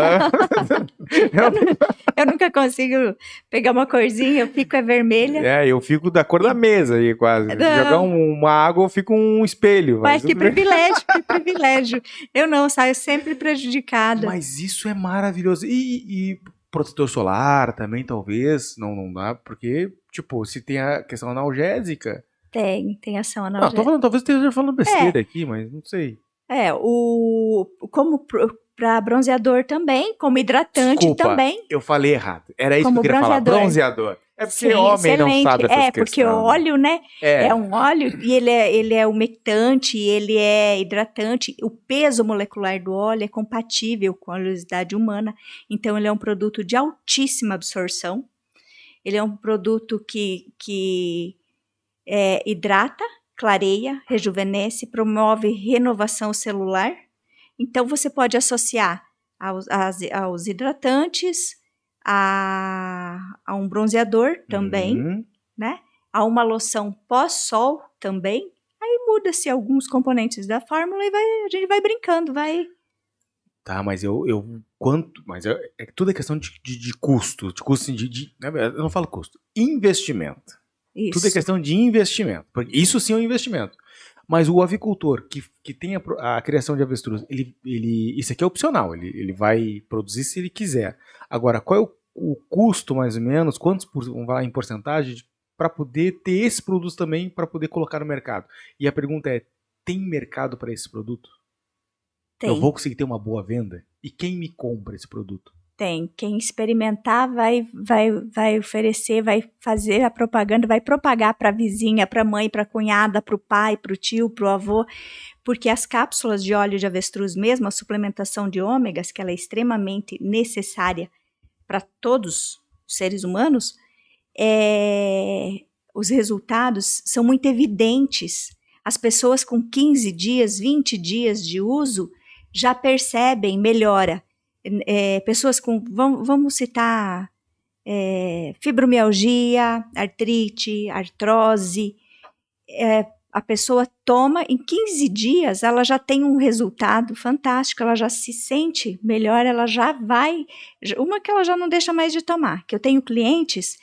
Eu nunca consigo pegar uma corzinha, eu fico vermelha. Eu fico da cor da mesa aí, quase. Se Não. jogar uma água, eu fico um espelho. Mas que privilégio, que privilégio. Eu não, saio sempre prejudicada. Mas isso é maravilhoso. E protetor solar também, talvez, não dá, porque, tipo, se tem a questão analgésica... Tem ação Não, analgésica. tô falando, talvez esteja falando besteira aqui, mas não sei. Como para bronzeador também, como hidratante Desculpa, também. eu falei errado. Era isso Como que eu queria falar, bronzeador. bronzeador. É porque Sim, homem não excelente. sabe essas questões. Porque o óleo, né? É um óleo e ele é umectante, ele é hidratante. O peso molecular do óleo é compatível com a oleosidade humana. Então, ele é um produto de altíssima absorção. Ele é um produto que hidrata, clareia, rejuvenesce, promove renovação celular. Então, você pode associar aos hidratantes, a um bronzeador também, né? A uma loção pós-sol também. Aí muda-se alguns componentes da fórmula e a gente vai brincando, vai... Tá, mas tudo é questão de custo. De custo eu não falo custo. Investimento. Isso. Tudo é questão de investimento. Porque isso sim é um investimento. Mas o avicultor que tem a criação de avestruz, isso aqui é opcional. Ele vai produzir se ele quiser. Agora, qual é o custo, mais ou menos? Quantos vão lá em porcentagem para poder ter esse produto também para poder colocar no mercado? E a pergunta é, tem mercado para esse produto? Tem. Eu vou conseguir ter uma boa venda? E quem me compra esse produto? Tem. Quem experimentar vai oferecer, vai fazer a propaganda, vai propagar para a vizinha, para a mãe, para a cunhada, para o pai, para o tio, para o avô, porque as cápsulas de óleo de avestruz mesmo, a suplementação de ômegas, que ela é extremamente necessária para todos os seres humanos, os resultados são muito evidentes. As pessoas com 15 dias, 20 dias de uso já percebem melhora. Pessoas com, vamos citar, fibromialgia, artrite, artrose, a pessoa toma, em 15 dias ela já tem um resultado fantástico, ela já se sente melhor, ela já vai, uma que ela já não deixa mais de tomar, que eu tenho clientes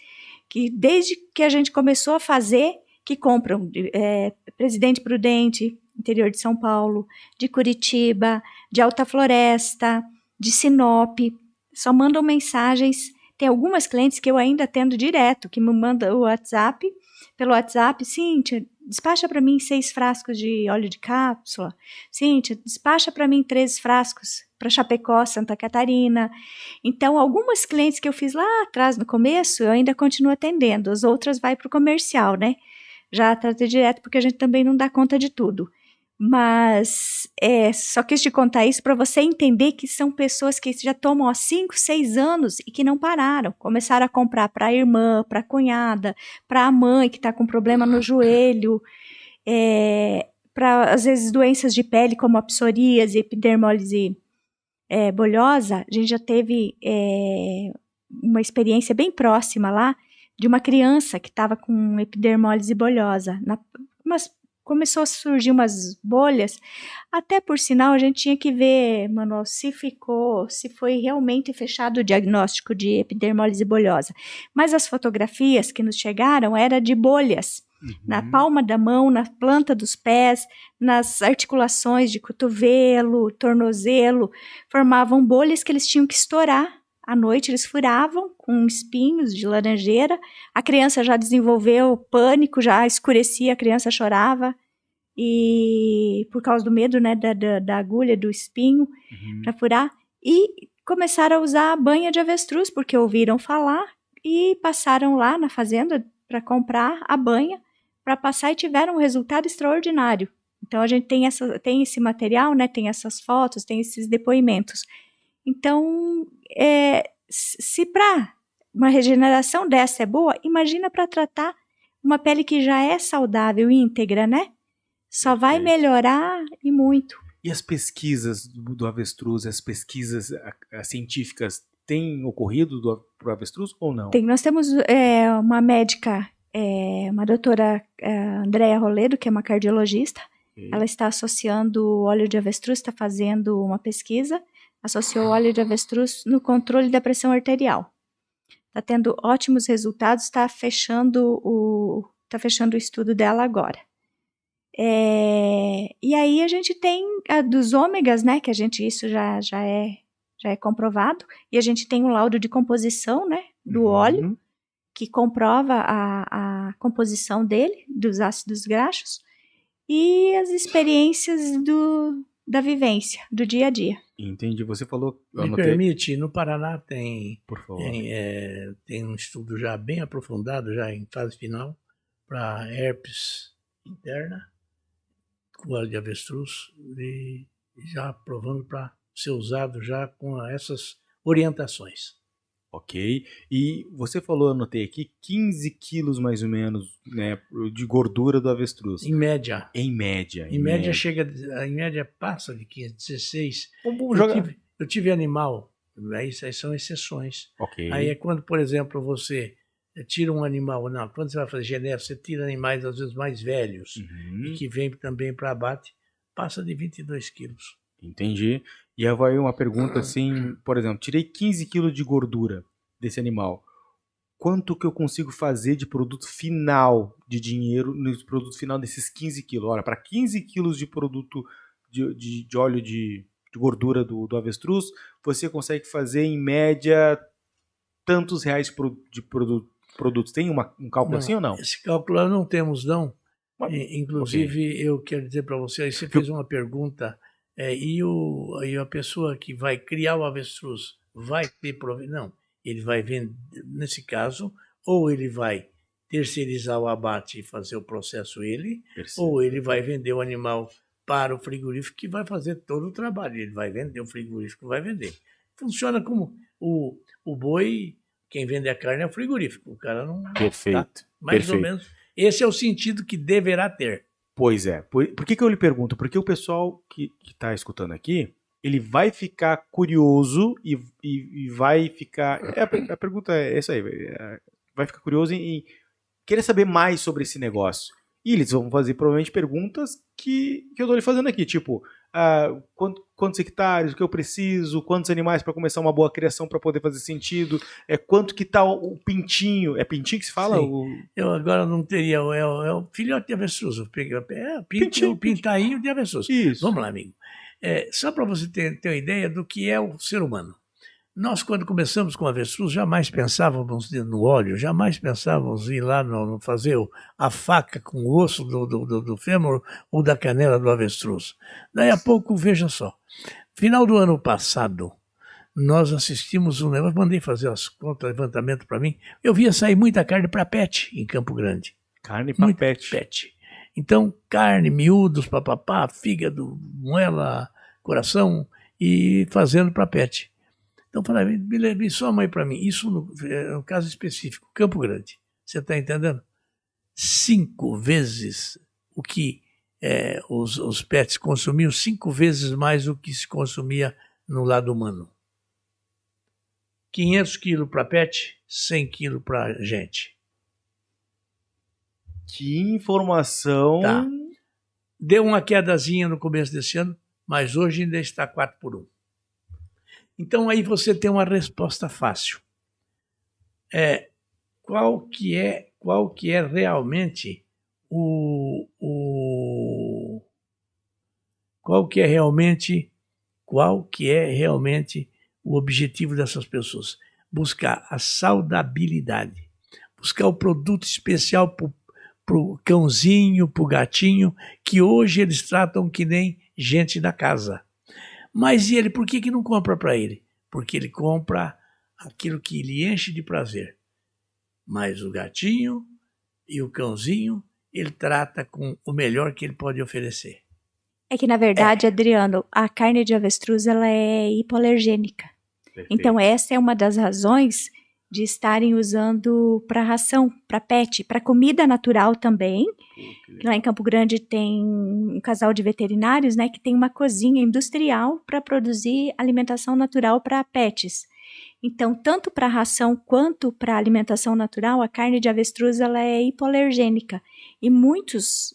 que desde que a gente começou a fazer, que compram Presidente Prudente, interior de São Paulo, de Curitiba, de Alta Floresta, de Sinop, só mandam mensagens. Tem algumas clientes que eu ainda atendo direto, que me mandam pelo WhatsApp, Cíntia, despacha para mim 6 frascos de óleo de cápsula, Cíntia, despacha para mim 3 frascos para Chapecó, Santa Catarina. Então, algumas clientes que eu fiz lá atrás, no começo, eu ainda continuo atendendo, as outras vai para o comercial, né? Já tratei direto, porque a gente também não dá conta de tudo. Mas só quis te contar isso para você entender que são pessoas que já tomam há 5, 6 anos e que não pararam. Começaram a comprar para a irmã, para a cunhada, para a mãe que está com problema no joelho, para, às vezes, doenças de pele como a psoríase, epidermólise bolhosa. A gente já teve uma experiência bem próxima lá de uma criança que estava com epidermólise bolhosa. Começou a surgir umas bolhas, até por sinal a gente tinha que ver, Manuel, se foi realmente fechado o diagnóstico de epidermólise bolhosa. Mas as fotografias que nos chegaram eram de bolhas, na palma da mão, na planta dos pés, nas articulações de cotovelo, tornozelo, formavam bolhas que eles tinham que estourar. À noite eles furavam com espinhos de laranjeira, a criança já desenvolveu pânico, já escurecia, a criança chorava, e por causa do medo, né, da agulha, do espinho, para furar, e começaram a usar a banha de avestruz, porque ouviram falar, e passaram lá na fazenda para comprar a banha, para passar, e tiveram um resultado extraordinário. Então a gente tem esse material, né, tem essas fotos, tem esses depoimentos. Então, se para uma regeneração dessa é boa, imagina para tratar uma pele que já é saudável e íntegra, né? Só vai melhorar e muito. E as pesquisas do avestruz, as pesquisas científicas, têm ocorrido pro avestruz ou não? Nós temos uma médica, uma doutora Andréa Roledo, que é uma cardiologista. Ela está associando o óleo de avestruz, está fazendo uma pesquisa, associou o óleo de avestruz no controle da pressão arterial. Está tendo ótimos resultados, está fechando o estudo dela agora. E aí a gente tem a dos ômegas, né, que isso já é comprovado, e a gente tem um laudo de composição, né, do óleo, que comprova a composição dele, dos ácidos graxos, e as experiências da vivência, do dia a dia. Entendi, você falou... Me permite, no Paraná Por favor. Tem um estudo já bem aprofundado, já em fase final, para herpes interna, com óleo de avestruz, e já aprovando para ser usado já com essas orientações. Ok. E você falou, anotei aqui, 15 quilos mais ou menos, né, de gordura do avestruz. Em média. Em média. Em média passa de 15, 16. Eu tive animal, aí são exceções. Ok. Aí é quando, por exemplo, você tira um animal, não, quando você vai fazer genética, você tira animais às vezes mais velhos, e que vem também para abate, passa de 22 quilos. Entendi. E aí vai uma pergunta assim, por exemplo, tirei 15 quilos de gordura desse animal. Quanto que eu consigo fazer de produto final de dinheiro no produto final desses 15 quilos? Olha, para 15 quilos de produto de óleo de gordura do avestruz, você consegue fazer em média tantos reais de produtos. Tem um cálculo assim ou não? Esse cálculo nós não temos, não. Inclusive, eu quero dizer para você, você fez uma pergunta, e a pessoa que vai criar o avestruz vai ter proveito? Não, ele vai vender, nesse caso, ou ele vai terceirizar o abate e fazer o processo ou ele vai vender o animal para o frigorífico que vai fazer todo o trabalho. Ele vai vender, o frigorífico vai vender. Funciona como o boi, quem vende a carne é o frigorífico. O cara não... Perfeito. Tá? Mais ou menos. Esse é o sentido que deverá ter. Pois é. Por que eu lhe pergunto? Porque o pessoal que está escutando aqui, ele vai ficar curioso e vai ficar... A pergunta é essa aí. Vai ficar curioso em querer saber mais sobre esse negócio. E eles vão fazer provavelmente perguntas que eu estou lhe fazendo aqui, tipo, quantos hectares, o que eu preciso, quantos animais para começar uma boa criação para poder fazer sentido, quanto que tá o pintinho, é pintinho que se fala? Eu agora não teria, é o filhote de avestruz, o pintainho de avestruz. Isso. Vamos lá, amigo. Só para você ter uma ideia do que é o ser humano. Nós, quando começamos com a avestruz, jamais pensávamos no óleo, jamais pensávamos em ir lá fazer a faca com o osso do fêmur ou da canela do avestruz. Daí a pouco, veja só, final do ano passado, nós assistimos um negócio, mandei fazer as contas, levantamento para mim, eu via sair muita carne para pet em Campo Grande. Carne para pet. Então, carne, miúdos, papapá, fígado, moela, coração, e fazendo para pet. Então, falei, me soma aí para mim. Isso é um caso específico, Campo Grande. Você está entendendo? 5 vezes o que os pets consumiam, 5 vezes mais o que se consumia no lado humano. 500 quilos para pet, 100 quilos para gente. Que informação! Tá. Deu uma quedazinha no começo desse ano, mas hoje ainda está 4 por 1. Então aí você tem uma resposta fácil. Qual que é realmente qual que é realmente o objetivo dessas pessoas? Buscar a saudabilidade, buscar o produto especial para o cãozinho, para o gatinho, que hoje eles tratam que nem gente da casa. Mas e ele, por que não compra para ele? Porque ele compra aquilo que lhe enche de prazer. Mas o gatinho e o cãozinho, ele trata com o melhor que ele pode oferecer. É que, na verdade, Adriano, a carne de avestruz ela é hipoalergênica. Perfeito. Então, essa é uma das razões de estarem usando para ração, para pet, para comida natural também. Lá em Campo Grande tem um casal de veterinários, né, que tem uma cozinha industrial para produzir alimentação natural para pets. Então, tanto para ração quanto para alimentação natural, a carne de avestruz ela é hipoalergênica. E muitos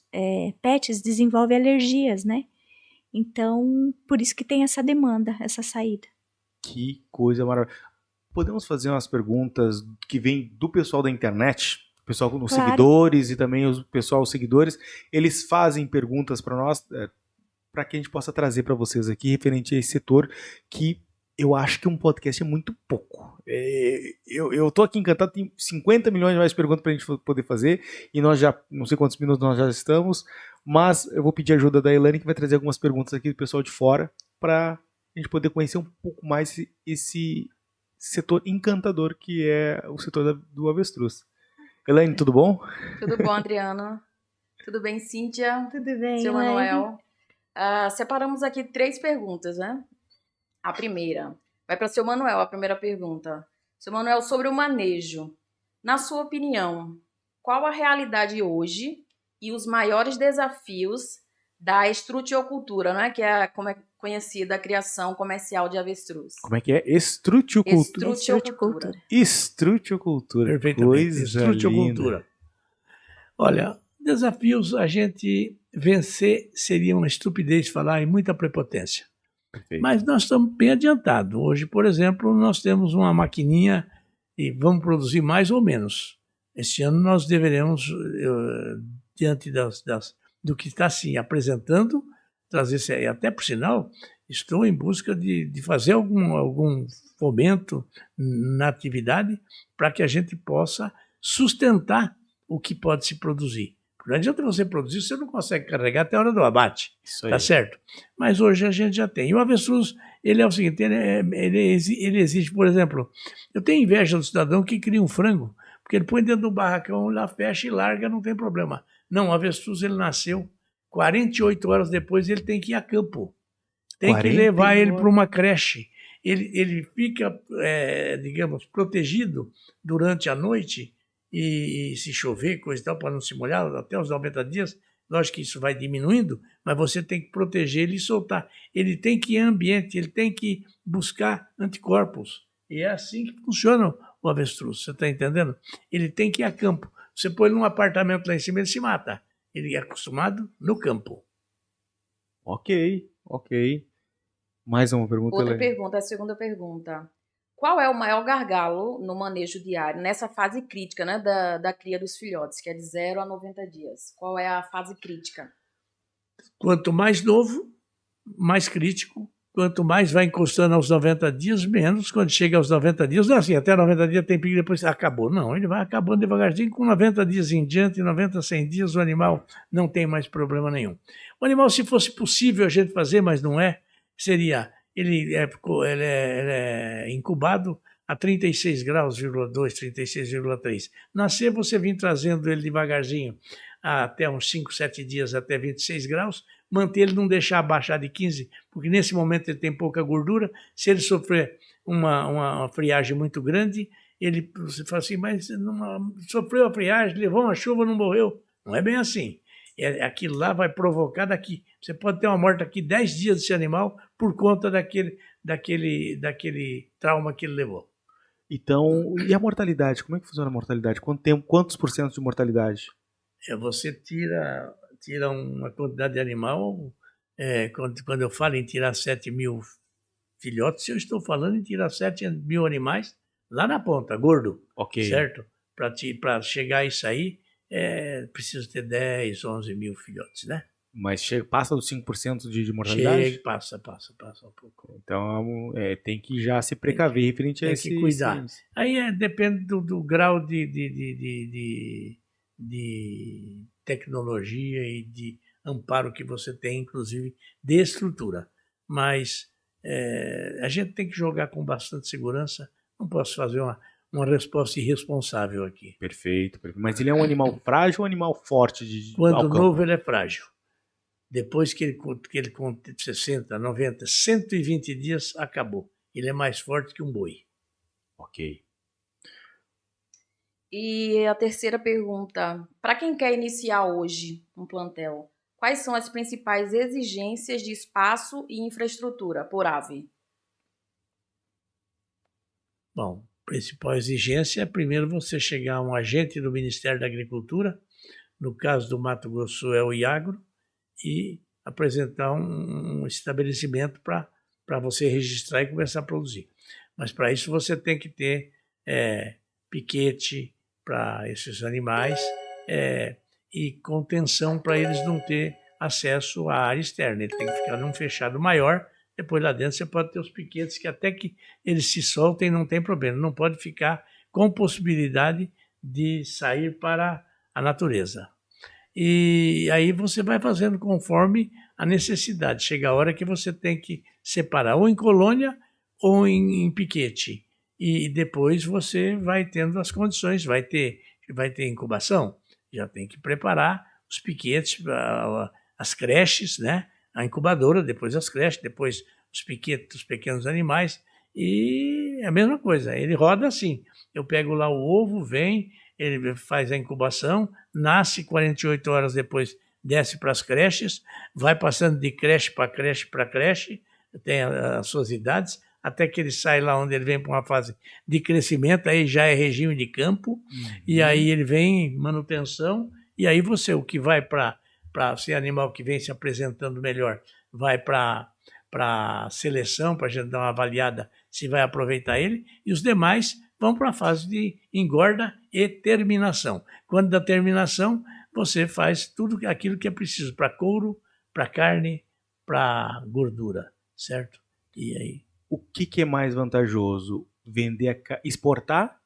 pets desenvolvem alergias, né? Então, por isso que tem essa demanda, essa saída. Que coisa maravilhosa. Podemos fazer umas perguntas que vêm do pessoal da internet? O pessoal nos seguidores e também os pessoal os seguidores. Eles fazem perguntas para nós, para que a gente possa trazer para vocês aqui, referente a esse setor que eu acho que um podcast é muito pouco. Eu tô aqui encantado, tem 50 milhões de mais perguntas para a gente poder fazer, e nós já, não sei quantos minutos nós já estamos, mas eu vou pedir a ajuda da Elaine, que vai trazer algumas perguntas aqui do pessoal de fora, para a gente poder conhecer um pouco mais esse setor encantador que é o setor do avestruz. Elaine, tudo bom? Tudo bom, Adriano? Tudo bem, Cíntia? Tudo bem, Seu Elaine? Manuel? Separamos aqui 3 perguntas, né? A primeira vai para o seu Manuel, a primeira pergunta. Seu Manuel, sobre o manejo. Na sua opinião, qual a realidade hoje e os maiores desafios da estrutiocultura, né? Que é como é conhecida a criação comercial de avestruz? Como é que é? Estrutiocultura. Estrutiocultura. Estrutiocultura. Perfeitamente. Coisa Estrutiocultura. linda. Olha, desafios a gente vencer seria uma estupidez falar em muita prepotência. Perfeito. Mas nós estamos bem adiantados. Hoje, por exemplo, nós temos uma maquininha e vamos produzir mais ou menos. Este ano nós deveremos, diante do que está se apresentando, trazer, até por sinal, estou em busca de fazer algum fomento na atividade para que a gente possa sustentar o que pode se produzir. Não adianta você produzir, você não consegue carregar até a hora do abate, tá certo? Mas hoje a gente já tem. E o avestruz, ele é o seguinte, ele exige, por exemplo, eu tenho inveja do cidadão que cria um frango, porque ele põe dentro do barracão, lá fecha e larga, não tem problema. Não, o avestruz, ele nasceu, 48 horas depois ele tem que ir a campo. Tem que levar ele para uma creche. Ele fica, digamos, protegido durante a noite, e se chover, coisa e tal, para não se molhar, até os 90 dias, lógico que isso vai diminuindo, mas você tem que proteger ele e soltar. Ele tem que ir em ambiente, ele tem que buscar anticorpos. E é assim que funciona o avestruz, você está entendendo? Ele tem que ir a campo. Você põe ele num apartamento lá em cima, ele se mata. Ele é acostumado no campo. Ok. Mais uma pergunta, Outra Elaine. pergunta, a segunda pergunta. Qual é o maior gargalo no manejo diário, nessa fase crítica, né, da cria dos filhotes, que é de 0 a 90 dias? Qual é a fase crítica? Quanto mais novo, mais crítico. Quanto mais vai encostando aos 90 dias, menos. Quando chega aos 90 dias, não é assim, até 90 dias tem pico, depois acabou. Não, ele vai acabando devagarzinho, com 90 dias em diante, 90, 100 dias, o animal não tem mais problema nenhum. O animal, se fosse possível a gente fazer, mas não é, seria... Ele é incubado a 36 graus, 36,3. Nascer, você vem trazendo ele devagarzinho até uns 5, 7 dias, até 26 graus, manter ele, não deixar baixar de 15, porque nesse momento ele tem pouca gordura. Se ele sofrer uma friagem muito grande, você fala assim, mas sofreu a friagem, levou uma chuva, não morreu. Não é bem assim. Aquilo lá vai provocar daqui. Você pode ter uma morte aqui 10 dias desse animal por conta daquele trauma que ele levou. Então, e a mortalidade? Como é que funciona a mortalidade? Quantos por cento de mortalidade? Você tira uma quantidade de animal. Quando eu falo em tirar 7 mil filhotes, eu estou falando em tirar 7 mil animais lá na ponta, gordo. Ok. Certo? Para chegar a isso aí, precisa ter 10, 11 mil filhotes, né? Mas passa dos 5% de mortalidade? Passa um pouco. Então tem que já se precaver referente a esse... Tem que cuidar. Aí depende do grau de tecnologia e de amparo que você tem, inclusive de estrutura. Mas a gente tem que jogar com bastante segurança. Não posso fazer uma resposta irresponsável aqui. Perfeito. Mas ele é um animal frágil ou um animal forte? Quando novo, ele é frágil. Depois que ele com 60, 90, 120 dias, acabou. ele é mais forte que um boi. Ok. E a terceira pergunta, para quem quer iniciar hoje um plantel, quais são as principais exigências de espaço e infraestrutura por ave? Bom, a principal exigência é primeiro você chegar a um agente do Ministério da Agricultura, no caso do Mato Grosso é o IAGRO, e apresentar um estabelecimento para você registrar e começar a produzir. Mas para isso você tem que ter piquete para esses animais e contenção para eles não ter acesso à área externa. Ele tem que ficar num fechado maior. Depois lá dentro você pode ter os piquetes que até que eles se soltem não tem problema. Não pode ficar com possibilidade de sair para a natureza. E aí você vai fazendo conforme a necessidade. Chega a hora que você tem que separar ou em colônia ou em piquete. E depois você vai tendo as condições, vai ter incubação. Já tem que preparar os piquetes, as creches, né? A incubadora, depois as creches, depois os piquetes dos pequenos animais. E é a mesma coisa, ele roda assim. Eu pego lá o ovo, vem, ele faz a incubação, nasce 48 horas depois, desce para as creches, vai passando de creche para creche para creche, tem as suas idades, até que ele sai lá onde ele vem para uma fase de crescimento, aí já é regime de campo, e aí ele vem em manutenção, e aí você, o que vai para ser animal que vem se apresentando melhor, vai para seleção, para a gente dar uma avaliada se vai aproveitar ele, e os demais vão para a fase de engorda e terminação. Quando da terminação, você faz tudo aquilo que é preciso para couro, para carne, para gordura, certo? E aí? O que é mais vantajoso? Exportar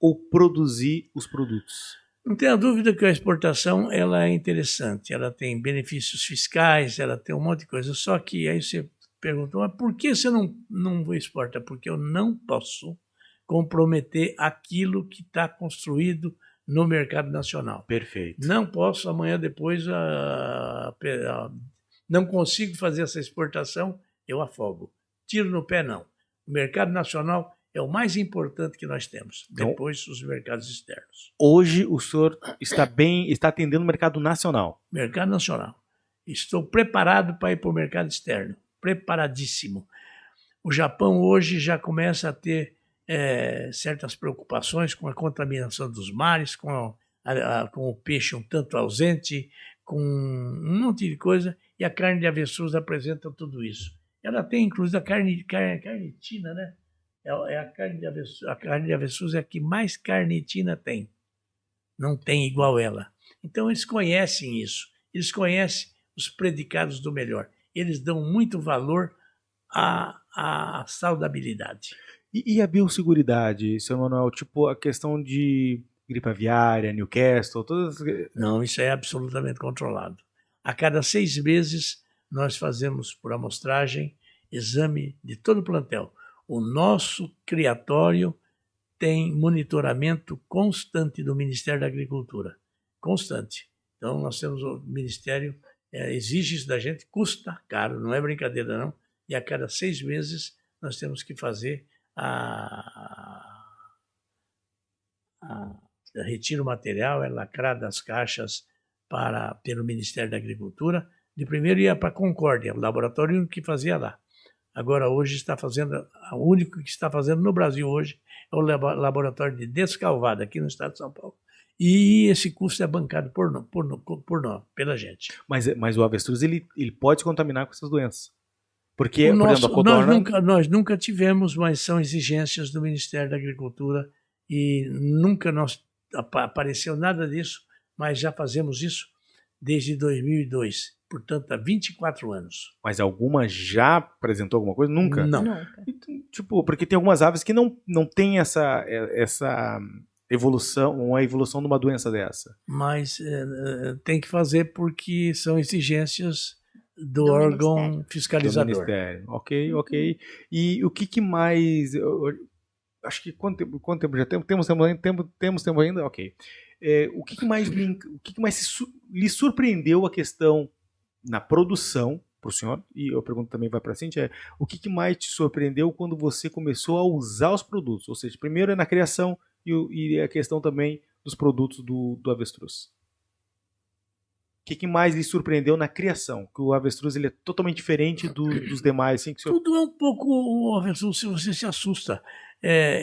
ou produzir os produtos? Não tenha dúvida que a exportação ela é interessante, ela tem benefícios fiscais, ela tem um monte de coisa, só que aí você perguntou, mas por que você não exporta? Porque eu não posso comprometer aquilo que está construído no mercado nacional. Perfeito. Não posso, amanhã depois, não consigo fazer essa exportação, eu afogo. Tiro no pé, não. O mercado nacional é o mais importante que nós temos, depois os mercados externos. Hoje o senhor está atendendo o mercado nacional? Mercado nacional. Estou preparado para ir para o mercado externo, preparadíssimo. O Japão hoje já começa a ter certas preocupações com a contaminação dos mares, com o peixe um tanto ausente, com um monte de coisa, e a carne de avestruz apresenta tudo isso. Ela tem, inclusive, a carnitina, né? A carne de avestruz é a que mais carnitina tem. Não tem igual ela. Então, eles conhecem isso. Eles conhecem os predicados do melhor. Eles dão muito valor à saudabilidade. E a biosseguridade, seu Manuel? Tipo, a questão de gripe aviária, Newcastle, todas... Não, isso é absolutamente controlado. A cada 6 meses, nós fazemos, por amostragem, exame de todo o plantel. O nosso criatório tem monitoramento constante do Ministério da Agricultura. Constante. Então, nós temos o Ministério, exige isso da gente, custa caro, não é brincadeira não. E a cada 6 meses, nós temos que fazer retira o material, é lacrada as caixas pelo Ministério da Agricultura. De primeiro ia para a Concórdia, o laboratório que fazia lá. Agora hoje está fazendo, o único que está fazendo no Brasil hoje é o laboratório de Descalvado, aqui no estado de São Paulo. E esse custo é bancado por nós, pela gente. Mas o avestruz ele pode se contaminar com essas doenças? Porque, por exemplo, a codorna... nós nunca tivemos, mas são exigências do Ministério da Agricultura e nunca apareceu nada disso, mas já fazemos isso desde 2002, portanto há 24 anos. Mas alguma já apresentou alguma coisa? Nunca? Não. Então, tipo, porque tem algumas aves que não tem essa evolução, uma evolução de uma doença dessa. Mas tem que fazer porque são exigências do órgão Ministério. fiscalizador. Do Ministério. Ok. E o que mais... acho que quanto tempo já temos tempo ainda? Ok. O que mais lhe surpreendeu a questão na produção para o senhor, e eu pergunto também vai para a Cíntia, o que mais te surpreendeu quando você começou a usar os produtos? Ou seja, primeiro é na criação e a questão também dos produtos do avestruz. O que mais lhe surpreendeu na criação? Que o avestruz ele é totalmente diferente dos demais. Assim, que o senhor... Tudo é um pouco o avestruz, se você se assusta.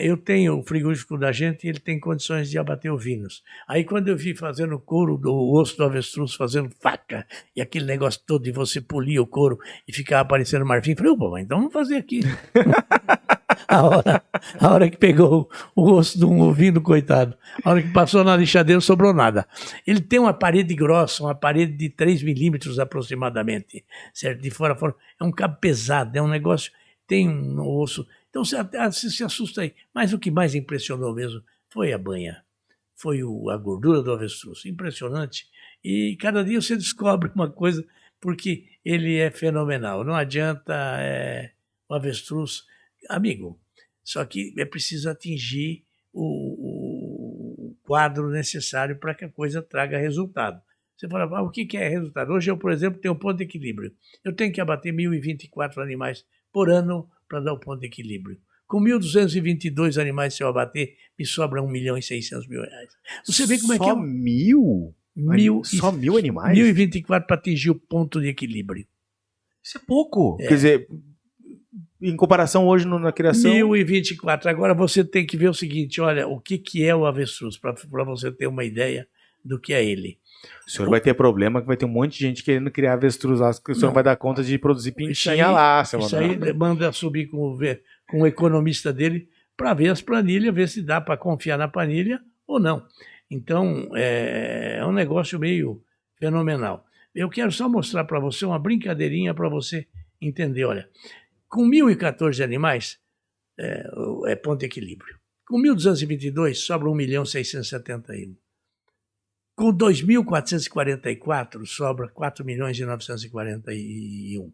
Eu tenho o frigorífico da gente e ele tem condições de abater ovinos. Aí quando eu vi fazendo couro do osso do avestruz, fazendo faca, e aquele negócio todo de você polir o couro e ficar aparecendo marfim, falei, opa, então vamos fazer aqui. A hora que pegou o osso de um ovino, coitado, a hora que passou na lixadeira não sobrou nada. Ele tem uma parede grossa, uma parede de 3 milímetros aproximadamente, certo? De fora a fora. É um cabo pesado, é um negócio, tem um osso. Então você se assusta aí. Mas o que mais impressionou mesmo foi a banha, foi a gordura do avestruz. Impressionante. E cada dia você descobre uma coisa, porque ele é fenomenal. Não adianta o avestruz... Amigo, só que é preciso atingir o quadro necessário para que a coisa traga resultado. Você fala, o que é resultado? Hoje eu, por exemplo, tenho um ponto de equilíbrio. Eu tenho que abater 1.024 animais por ano para dar o ponto de equilíbrio. Com 1.222 animais, se eu abater, me sobra R$1.600.000. Você vê como é que é? Só 1.000? Só 1.000 animais? 1.024 para atingir o ponto de equilíbrio. Isso é pouco. Quer dizer... Em comparação hoje na criação... 1.024. Agora você tem que ver o seguinte, olha, o que é o avestruz, para você ter uma ideia do que é ele. O senhor vai ter problema que vai ter um monte de gente querendo criar avestruz lá, que o senhor não vai dar conta de produzir pintinha lá. Isso aí manda subir com o economista dele para ver as planilhas, ver se dá para confiar na planilha ou não. Então, é um negócio meio fenomenal. Eu quero só mostrar para você uma brincadeirinha para você entender, olha... Com 1.014 animais, é ponto de equilíbrio. Com 1.222, sobra 1.671.000. Com 2.444, sobra 4.941.000. O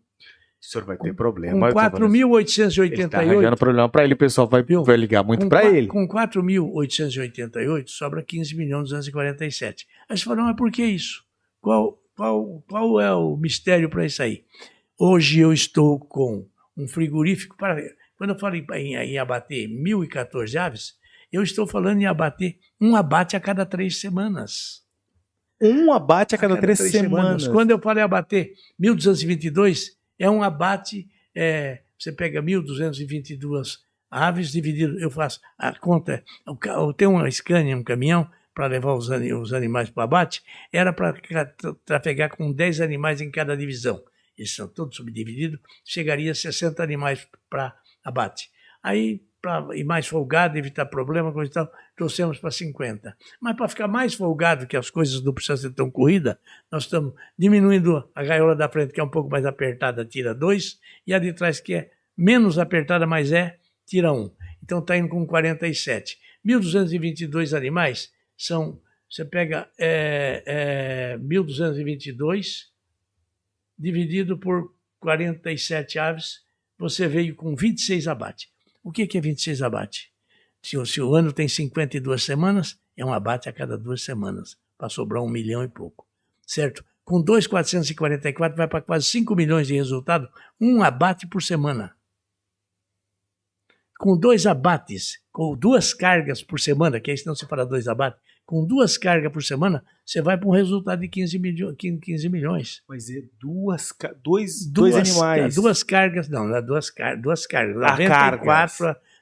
senhor vai ter problema. Com 4.888... Ele está arranjando problema para ele, o pessoal vai ligar muito para ele. Com 4.888, sobra 15.247.000. Aí você fala, mas por que isso? Qual é o mistério para isso aí? Hoje eu estou com um frigorífico, quando eu falo em abater 1.014 aves, eu estou falando em abater um abate a cada 3 semanas. Um abate a cada 3 semanas. Quando eu falo em abater 1.222, é um abate, você pega 1.222 aves dividido, eu faço a conta, eu tenho uma Scania, um caminhão, para levar os animais para o abate, era para trafegar com 10 animais em cada divisão. Eles são todos subdivididos, chegaria a 60 animais para abate. Aí, para ir mais folgado, evitar problema, coisa e tal, trouxemos para 50. Mas para ficar mais folgado, que as coisas não precisam ser tão corridas, nós estamos diminuindo a gaiola da frente, que é um pouco mais apertada, tira 2, e a de trás, que é menos apertada, mas tira 1. Então está indo com 47. 1.222 animais são, você pega 1.222... dividido por 47 aves, você veio com 26 abates. O que é 26 abates? Se o ano tem 52 semanas, é um abate a cada 2 semanas, para sobrar 1 milhão e pouco. Certo? Com 2.444 vai para quase 5 milhões de resultado, um abate por semana. Com 2 abates, com 2 cargas por semana, que aí senão você fala 2 abates, com 2 cargas por semana, você vai para um resultado de 15 milhões. Mas é dois animais. 2 cargas, não é 2 cargas.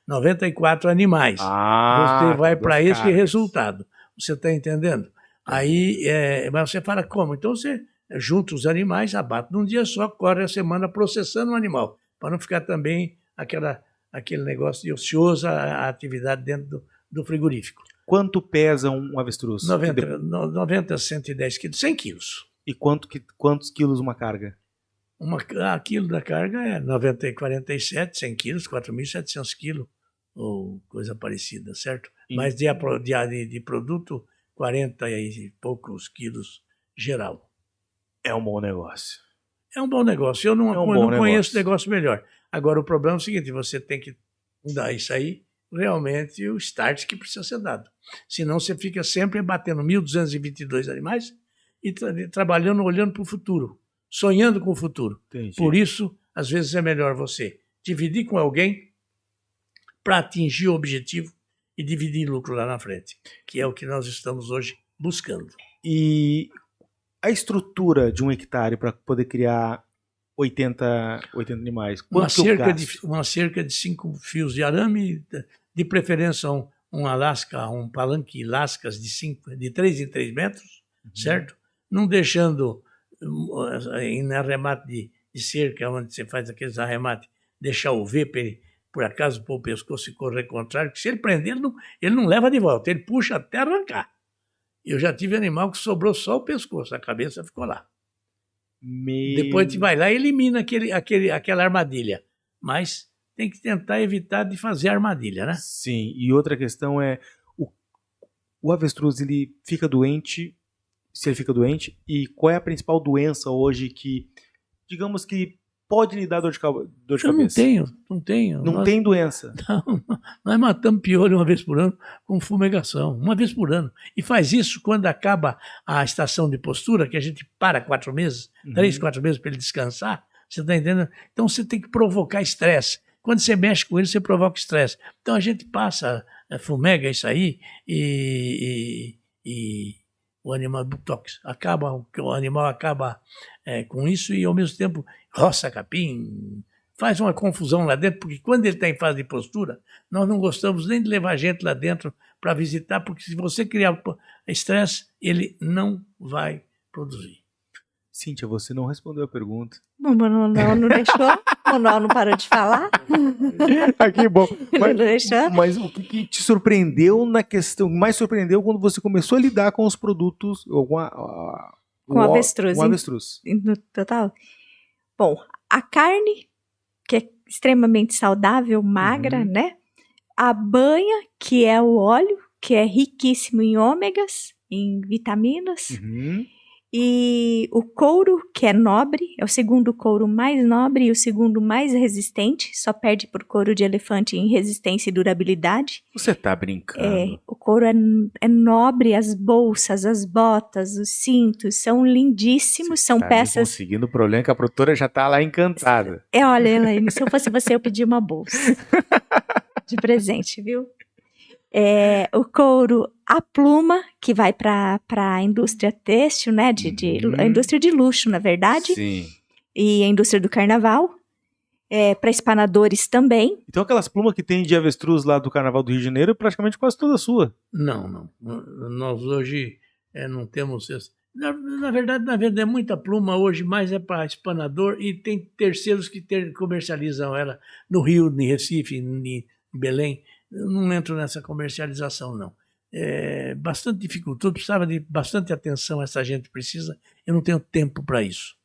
94 animais. Você vai para esse resultado. Você está entendendo? Aí, mas você fala como? Então você junta os animais, abate num dia só, corre a semana processando o animal, para não ficar também aquele negócio de ocioso a atividade dentro do frigorífico. Quanto pesa um avestruz? 90 a 110 quilos, 100 quilos. E quantos quilos uma carga? Quilo da carga é 47, 100 quilos, 4.700 quilos, ou coisa parecida, certo? Mas de produto, 40 e poucos quilos geral. É um bom negócio. É um bom negócio. Eu não conheço negócio melhor. Agora, o problema é o seguinte, você tem que dar isso aí, realmente o start que precisa ser dado. Senão você fica sempre batendo 1.222 animais e trabalhando, olhando para o futuro. sonhando com o futuro. Entendi. Por isso, às vezes é melhor você dividir com alguém para atingir o objetivo e dividir lucro lá na frente, que é o que nós estamos hoje buscando. E a estrutura de um hectare para poder criar 80 animais, Uma quanto que eu gasto? cerca de 5 fios de arame, de preferência um Alasca, um palanque lascas de 3 em 3 metros, certo? Não deixando em arremate de cerca, onde você faz aqueles arremates, deixar o V para ele, por acaso, pôr o pescoço e correr contrário, que se ele prender, ele não leva de volta, ele puxa até arrancar. Eu já tive animal que sobrou só o pescoço, a cabeça ficou lá. Depois a gente vai lá e elimina aquela armadilha. Mas tem que tentar evitar de fazer armadilha, né? Sim, e outra questão é, o avestruz, ele fica doente, se ele fica doente, e qual é a principal doença hoje que, digamos que, pode lhe dar dor de cabeça? Eu não tenho. Não tem doença? Não, nós matamos piolho uma vez por ano com fumigação, uma vez por ano. E faz isso quando acaba a estação de postura, que a gente para 4 meses, 3, 4 meses para ele descansar. Você está entendendo? Então você tem que provocar estresse. Quando você mexe com ele, você provoca estresse. Então a gente passa, fumega isso aí e o animal o animal acaba com isso e ao mesmo tempo roça capim, faz uma confusão lá dentro, porque quando ele está em fase de postura, nós não gostamos nem de levar gente lá dentro para visitar, porque se você criar estresse, ele não vai produzir. Cíntia, você não respondeu a pergunta. O Manuel não deixou? O Manuel não parou de falar? Que bom. Não deixou? Mas o que te surpreendeu na questão, mais surpreendeu quando você começou a lidar com os produtos, Com avestruz. Com avestruz. No total? Bom, a carne, que é extremamente saudável, magra, né? A banha, que é o óleo, que é riquíssimo em ômegas, em vitaminas. E o couro, que é nobre, é o segundo couro mais nobre e o segundo mais resistente, só perde por couro de elefante em resistência e durabilidade. Você tá brincando? O couro é nobre, as bolsas, as botas, os cintos são lindíssimos, são peças... conseguindo o problema que a produtora já tá lá encantada. Olha, Elaine, se eu fosse você, eu pedia uma bolsa de presente, viu? O couro, a pluma, que vai para a indústria têxtil, né? A indústria de luxo, na verdade. Sim. E a indústria do carnaval. Para espanadores também. Então aquelas plumas que tem de avestruz lá do Carnaval do Rio de Janeiro, praticamente quase toda sua. Não. Nós hoje não temos... Na verdade, é muita pluma hoje, mas é para espanador e tem terceiros que comercializam ela no Rio, em Recife, em Belém. Eu não entro nessa comercialização, não. É bastante dificultoso, precisava de bastante atenção, essa gente precisa. Eu não tenho tempo para isso.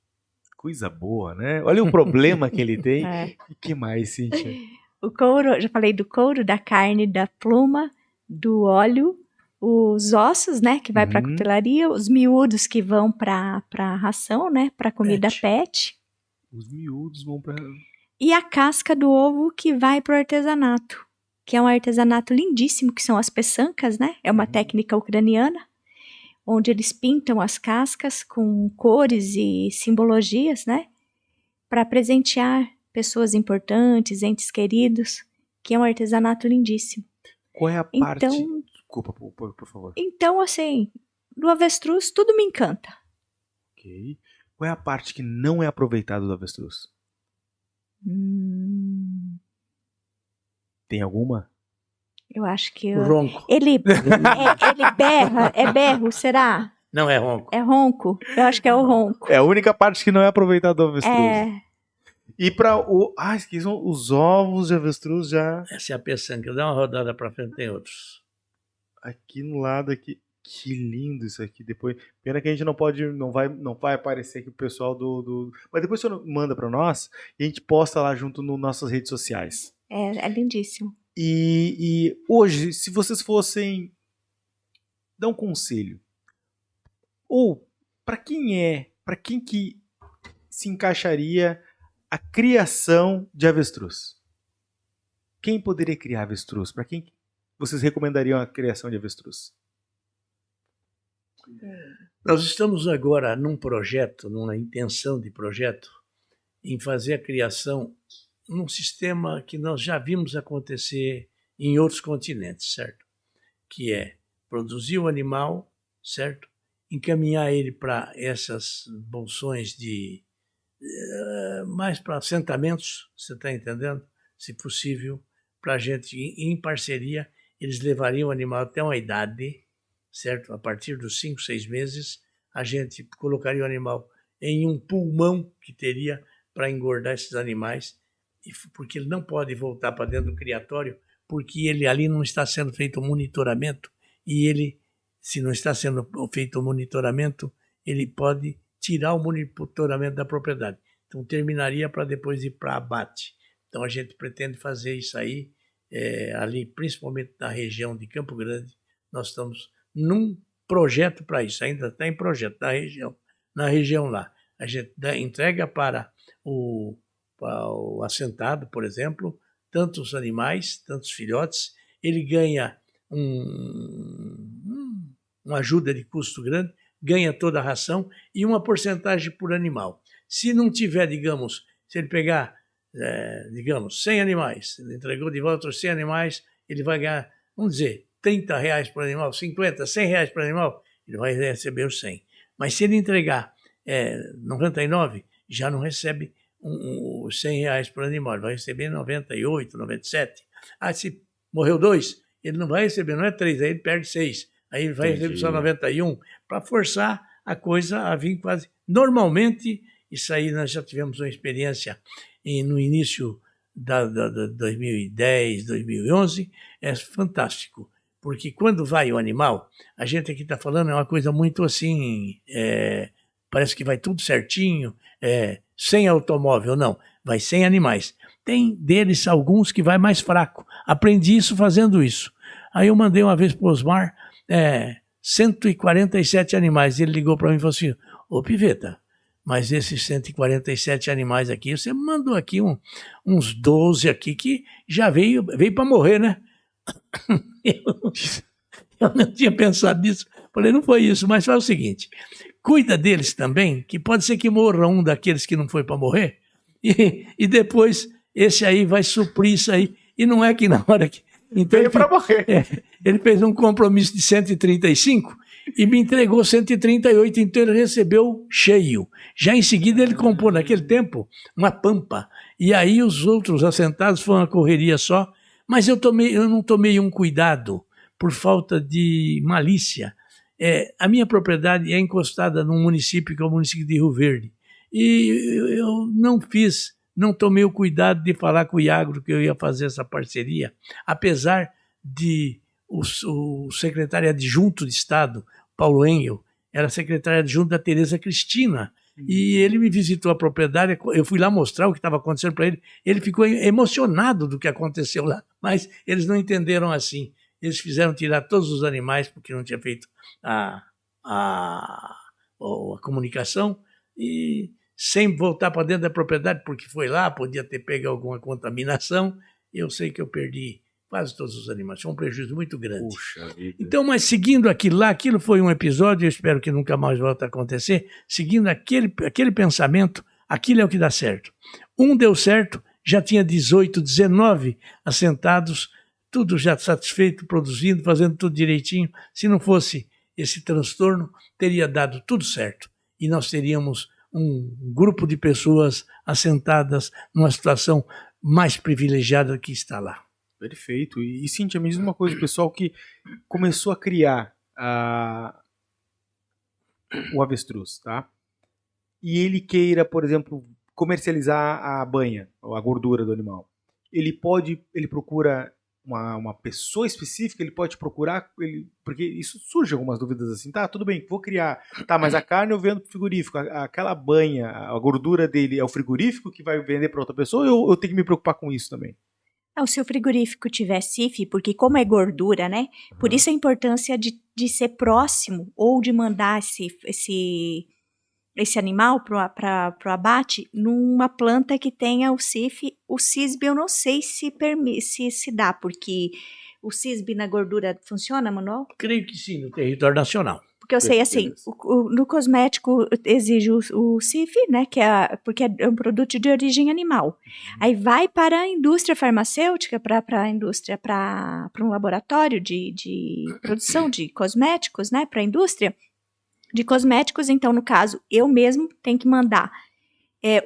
Coisa boa, né? Olha o problema que ele tem. E que mais, Cíntia? O couro, já falei do couro, da carne, da pluma, do óleo, os ossos, né, que vai para a cutelaria, os miúdos que vão para a ração, né, para comida pet. Os miúdos vão para... E a casca do ovo que vai para o artesanato, que é um artesanato lindíssimo, que são as peçancas, né? É uma técnica ucraniana, onde eles pintam as cascas com cores e simbologias, né? Para presentear pessoas importantes, entes queridos, que é um artesanato lindíssimo. Qual é a parte... Desculpa, por favor. Então, assim, do avestruz, tudo me encanta. Ok. Qual é a parte que não é aproveitada do avestruz? Tem alguma? Eu acho que... O ronco. Ele berra, é berro, será? Não, é ronco. É ronco? Eu acho que é o ronco. É a única parte que não é aproveitada do avestruz. E para esqueci, os ovos de avestruz já... Essa é a peçanca. Dá uma rodada para frente, tem outros. Aqui no lado aqui. Que lindo isso aqui. Depois, pena que a gente não vai aparecer aqui o pessoal do... Mas depois você manda para nós e a gente posta lá junto nas nossas redes sociais. É lindíssimo. E hoje, se vocês fossem dar um conselho, ou para quem que se encaixaria a criação de avestruz? Quem poderia criar avestruz? Para quem vocês recomendariam a criação de avestruz? Nós estamos agora num projeto, numa intenção de projeto, em fazer a criação num sistema que nós já vimos acontecer em outros continentes, certo? Que é produzir o animal, certo? Encaminhar ele para essas bolsões de mais para assentamentos, você está entendendo? Se possível, para a gente, em parceria, eles levariam o animal até uma idade, certo? A partir dos 5, 6 meses, a gente colocaria o animal em um pulmão que teria para engordar esses animais, porque ele não pode voltar para dentro do criatório, porque ele ali não está sendo feito o monitoramento, e ele, se não está sendo feito o monitoramento, ele pode tirar o monitoramento da propriedade. Então, terminaria para depois ir para abate. Então, a gente pretende fazer isso aí, ali, principalmente na região de Campo Grande. Nós estamos num projeto para isso, ainda está em projeto, na região lá. A gente entrega para o assentado, por exemplo, tantos animais, tantos filhotes, ele ganha uma ajuda de custo grande, ganha toda a ração e uma porcentagem por animal. Se não tiver, digamos, se ele pegar, 100 animais, ele entregou de volta os 100 animais, ele vai ganhar, vamos dizer, R$30 por animal, 50, R$100 por animal, ele vai receber os 100. Mas se ele entregar 99, já não recebe os R$100 por animal, ele vai receber 98, 97. Se morreu 2, ele não vai receber, não é 3, aí ele perde 6. Aí ele vai receber só 91, para forçar a coisa a vir quase. Normalmente, isso aí nós já tivemos uma experiência no início da 2010, 2011, é fantástico. Porque quando vai o animal, a gente aqui está falando é uma coisa muito assim, parece que vai tudo certinho, sem automóvel, não, vai sem animais. Tem deles alguns que vai mais fraco. Aprendi isso fazendo isso. Aí eu mandei uma vez para o Osmar 147 animais. Ele ligou para mim e falou assim, ô Piveta, mas esses 147 animais aqui, você mandou aqui uns 12 aqui que já veio para morrer, né? Eu não tinha pensado nisso. Falei, não foi isso, mas faz o seguinte, cuida deles também, que pode ser que morra um daqueles que não foi para morrer, e depois esse aí vai suprir isso aí. E não é que na hora que... Então, veio para morrer. Ele fez um compromisso de 135 e me entregou 138, então ele recebeu cheio. Já em seguida ele comprou, naquele tempo, uma pampa. E aí os outros assentados foram uma correria só, mas eu não tomei um cuidado por falta de malícia. A minha propriedade é encostada num município que é o município de Rio Verde. E eu não tomei o cuidado de falar com o Iagro que eu ia fazer essa parceria, apesar de o secretário adjunto de Estado, Paulo Engel, era secretário adjunto da Tereza Cristina, e ele me visitou a propriedade, eu fui lá mostrar o que estava acontecendo para ele, ele ficou emocionado do que aconteceu lá, mas eles não entenderam assim, eles fizeram tirar todos os animais, porque não tinha feito a comunicação, e sem voltar para dentro da propriedade, porque foi lá, podia ter pego alguma contaminação, eu sei que eu perdi quase todos os animais, foi um prejuízo muito grande. Puxa vida. Então, mas seguindo aquilo lá, aquilo foi um episódio, eu espero que nunca mais volte a acontecer, seguindo aquele pensamento, aquilo é o que dá certo. Um deu certo, já tinha 18, 19 assentados, tudo já satisfeito, produzindo, fazendo tudo direitinho. Se não fosse esse transtorno, teria dado tudo certo. E nós teríamos um grupo de pessoas assentadas numa situação mais privilegiada que está lá. Perfeito. E Cíntia, me diz uma coisa, o pessoal que começou a criar o avestruz, tá? E ele queira, por exemplo, comercializar a banha, ou a gordura do animal. Ele procura uma pessoa específica, ele pode procurar, porque isso surge algumas dúvidas assim, tá, tudo bem, vou criar, tá, mas a carne eu vendo pro frigorífico, aquela banha, a gordura dele é o frigorífico que vai vender para outra pessoa, ou eu tenho que me preocupar com isso também? Se o frigorífico tiver CIF, porque como é gordura, né, por isso a importância de ser próximo, ou de mandar esse animal para o abate numa planta que tenha o CIF. O CISB eu não sei se dá, porque o CISB na gordura funciona, Manuel? Creio que sim, no território nacional. porque eu sei assim, no cosmético exige o CIF, né, porque é um produto de origem animal. Aí vai para a indústria farmacêutica, para a indústria, para um laboratório de produção de cosméticos, né, para a indústria de cosméticos. Então, no caso, eu mesmo tenho que mandar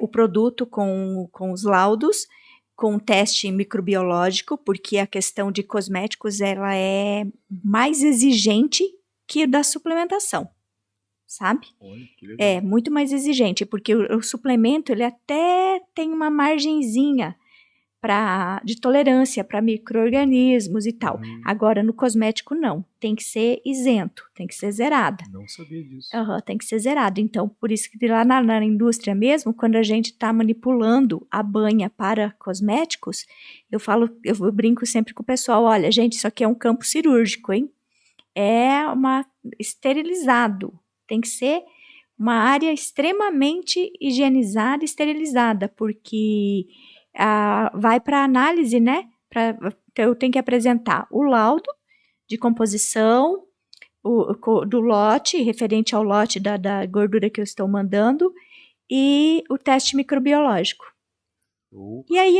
o produto com os laudos, com teste microbiológico, porque a questão de cosméticos ela é mais exigente que da suplementação, sabe? Olha, que legal. É muito mais exigente, porque o suplemento ele até tem uma margenzinha de tolerância para micro-organismos e tal. Agora, no cosmético, não. Tem que ser isento, tem que ser zerada. Não sabia disso. Tem que ser zerado. Então, por isso que lá na indústria mesmo, quando a gente está manipulando a banha para cosméticos, eu brinco sempre com o pessoal, olha, gente, isso aqui é um campo cirúrgico, hein? É esterilizado. Tem que ser uma área extremamente higienizada e esterilizada, porque vai para análise, né? Então, eu tenho que apresentar o laudo de composição do lote, referente ao lote da gordura que eu estou mandando, e o teste microbiológico. E aí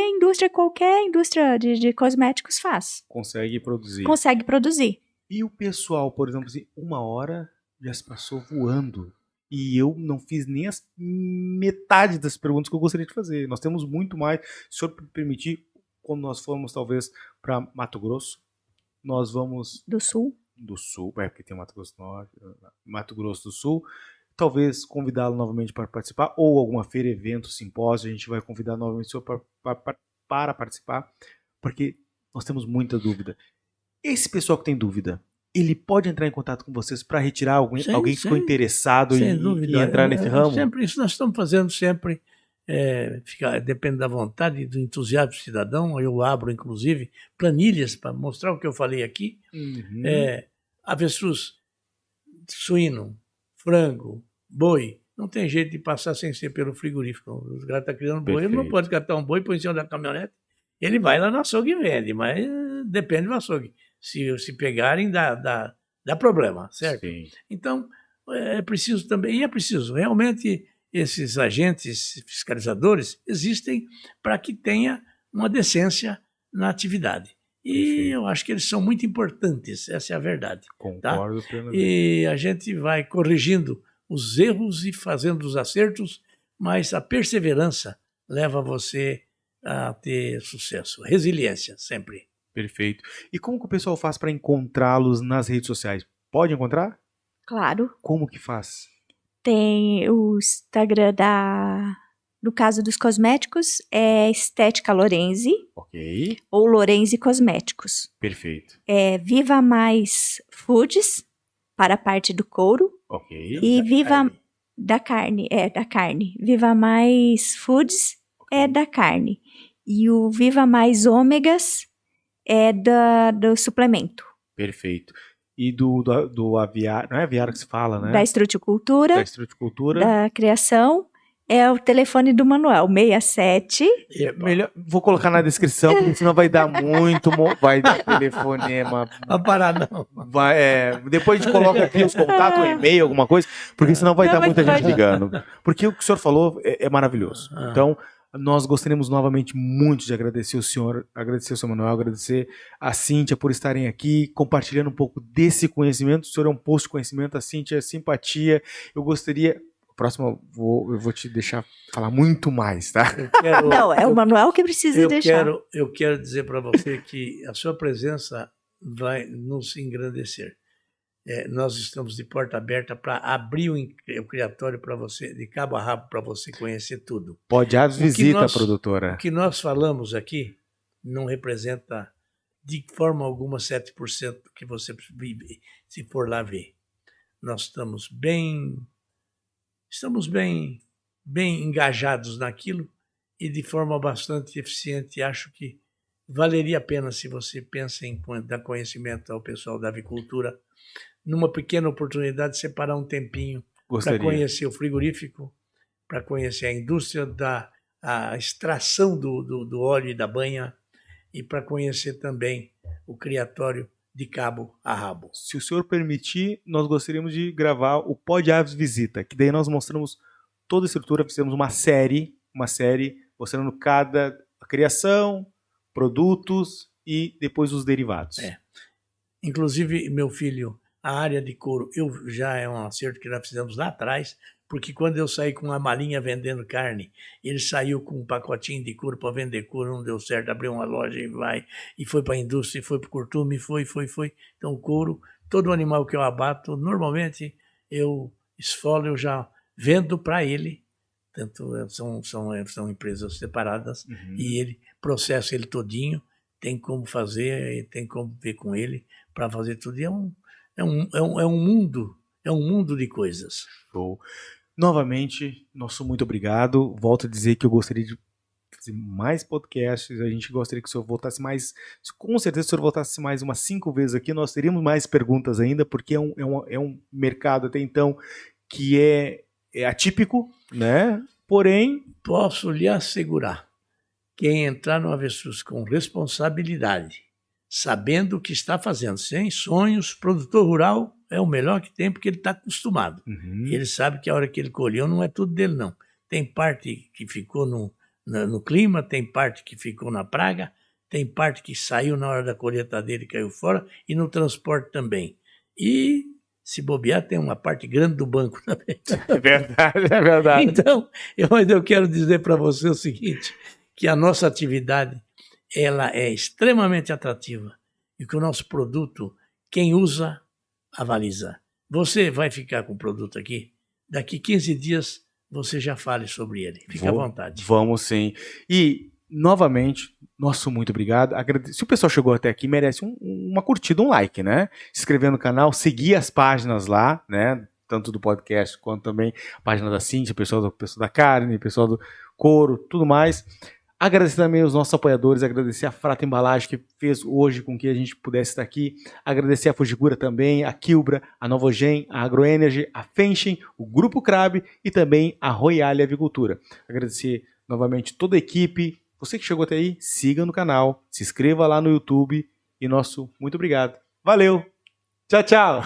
qualquer indústria de cosméticos faz. Consegue produzir. Consegue produzir. E o pessoal, por exemplo, assim, 1 hora já se passou voando. E eu não fiz nem as metade das perguntas que eu gostaria de fazer. Nós temos muito mais. Se o senhor permitir, quando nós formos, talvez, para Mato Grosso, nós vamos... Do Sul? Do Sul, porque tem Mato Grosso do Norte, Mato Grosso do Sul. Talvez convidá-lo novamente para participar, ou alguma feira, evento, simpósio, a gente vai convidar novamente o senhor para participar, porque nós temos muita dúvida. Esse pessoal que tem dúvida, ele pode entrar em contato com vocês para retirar alguém que ficou interessado em entrar nesse ramo? Sempre, isso nós estamos fazendo sempre, depende da vontade e do entusiasmo do cidadão. Eu abro, inclusive, planilhas para mostrar o que eu falei aqui. Avestruz, suíno, frango, boi, não tem jeito de passar sem ser pelo frigorífico. Os caras estão criando boi, ele não pode catar um boi, põe em cima da caminhonete, ele vai lá no açougue e vende, mas depende do açougue. Se pegarem, dá problema, certo? Sim. Então, é preciso realmente, esses agentes fiscalizadores existem para que tenha uma decência na atividade. E eu acho que eles são muito importantes, essa é a verdade. Concordo plenamente. E a gente vai corrigindo os erros e fazendo os acertos, mas a perseverança leva você a ter sucesso. Resiliência, sempre. Perfeito. E como que o pessoal faz para encontrá-los nas redes sociais? Pode encontrar? Claro. Como que faz? Tem o Instagram no caso dos cosméticos, é Estética Lorenzi. Ok. Ou Lorenzi Cosméticos. Perfeito. É Viva Mais Foods, para a parte do couro. Ok. E da carne. Viva Mais Foods é da carne. E o Viva Mais Ômegas é do suplemento. Perfeito. E do aviário, não é aviário que se fala, né? Da estruticultura. Da estruticultura. Da criação. É o telefone do Manuel, 67. Vou colocar na descrição, porque senão vai dar muito. Vai dar telefonema. Não parar, não. Depois a gente coloca aqui os contatos, um e-mail, alguma coisa, porque senão vai dar muita gente ligando. Porque o que o senhor falou é maravilhoso. Então, nós gostaríamos novamente muito de agradecer o senhor Manuel, agradecer a Cíntia por estarem aqui, compartilhando um pouco desse conhecimento. O senhor é um posto de conhecimento, a Cíntia é simpatia. Eu gostaria... Próxima, eu vou te deixar falar muito mais, tá? Não, é o Manuel que precisa deixar. Eu quero dizer para você que a sua presença vai nos engrandecer. Nós estamos de porta aberta para abrir o criatório para você, de cabo a rabo, para você conhecer tudo. Pode dar visita, produtora. O que nós falamos aqui não representa de forma alguma 7% do que você vive, se for lá ver. Nós estamos bem engajados naquilo e de forma bastante eficiente. Acho que valeria a pena, se você pensa em dar conhecimento ao pessoal da avicultura, numa pequena oportunidade, separar um tempinho para conhecer o frigorífico, para conhecer a indústria a extração do óleo e da banha, e para conhecer também o criatório de cabo a rabo. Se o senhor permitir, nós gostaríamos de gravar o Pod Aves Visita, que daí nós mostramos toda a estrutura, fizemos uma série mostrando cada a criação, produtos e depois os derivados. Inclusive, meu filho, a área de couro, já é um acerto que nós fizemos lá atrás, porque quando eu saí com uma malinha vendendo carne, ele saiu com um pacotinho de couro para vender couro, não deu certo, abriu uma loja e foi para a indústria, e foi para o curtume, foi. Então o couro, todo animal que eu abato, normalmente eu esfolo, eu já vendo para ele, tanto são empresas separadas, e ele processa ele todinho, tem como fazer, tem como ver com ele para fazer tudo, e é um mundo de coisas. Show. Novamente, nosso muito obrigado. Volto a dizer que eu gostaria de fazer mais podcasts. A gente gostaria que o senhor voltasse mais. Com certeza, se o senhor voltasse mais umas 5 vezes aqui, nós teríamos mais perguntas ainda, porque é um mercado até então que é atípico, né? Porém, posso lhe assegurar, quem entrar no avestruz com responsabilidade, sabendo o que está fazendo, sem sonhos, produtor rural é o melhor que tem, porque ele está acostumado. E ele sabe que a hora que ele colheu não é tudo dele, não. Tem parte que ficou no clima, tem parte que ficou na praga, tem parte que saiu na hora da colheitadeira e caiu fora, e no transporte também. E, se bobear, tem uma parte grande do banco também. É verdade. Então, eu quero dizer para você o seguinte, que a nossa atividade ela é extremamente atrativa e que o nosso produto, quem usa, avaliza. Você vai ficar com o produto aqui, daqui 15 dias você já fale sobre ele. Fique à vontade. Vamos sim. E, novamente, nosso muito obrigado. Se o pessoal chegou até aqui, merece uma curtida, um like, né? Se inscrever no canal, seguir as páginas lá, né? Tanto do podcast quanto também a página da Cíntia, pessoal da carne, pessoal do couro, tudo mais. Agradecer também aos nossos apoiadores, agradecer a Frata Embalagem que fez hoje com que a gente pudesse estar aqui, agradecer a Fujikura também, a Quilbra, a Novogen, a Agroenergy, a Fenchen, o Grupo Crab e também a Royale Avicultura. Agradecer novamente toda a equipe. Você que chegou até aí, siga no canal, se inscreva lá no YouTube e nosso muito obrigado. Valeu! Tchau, tchau!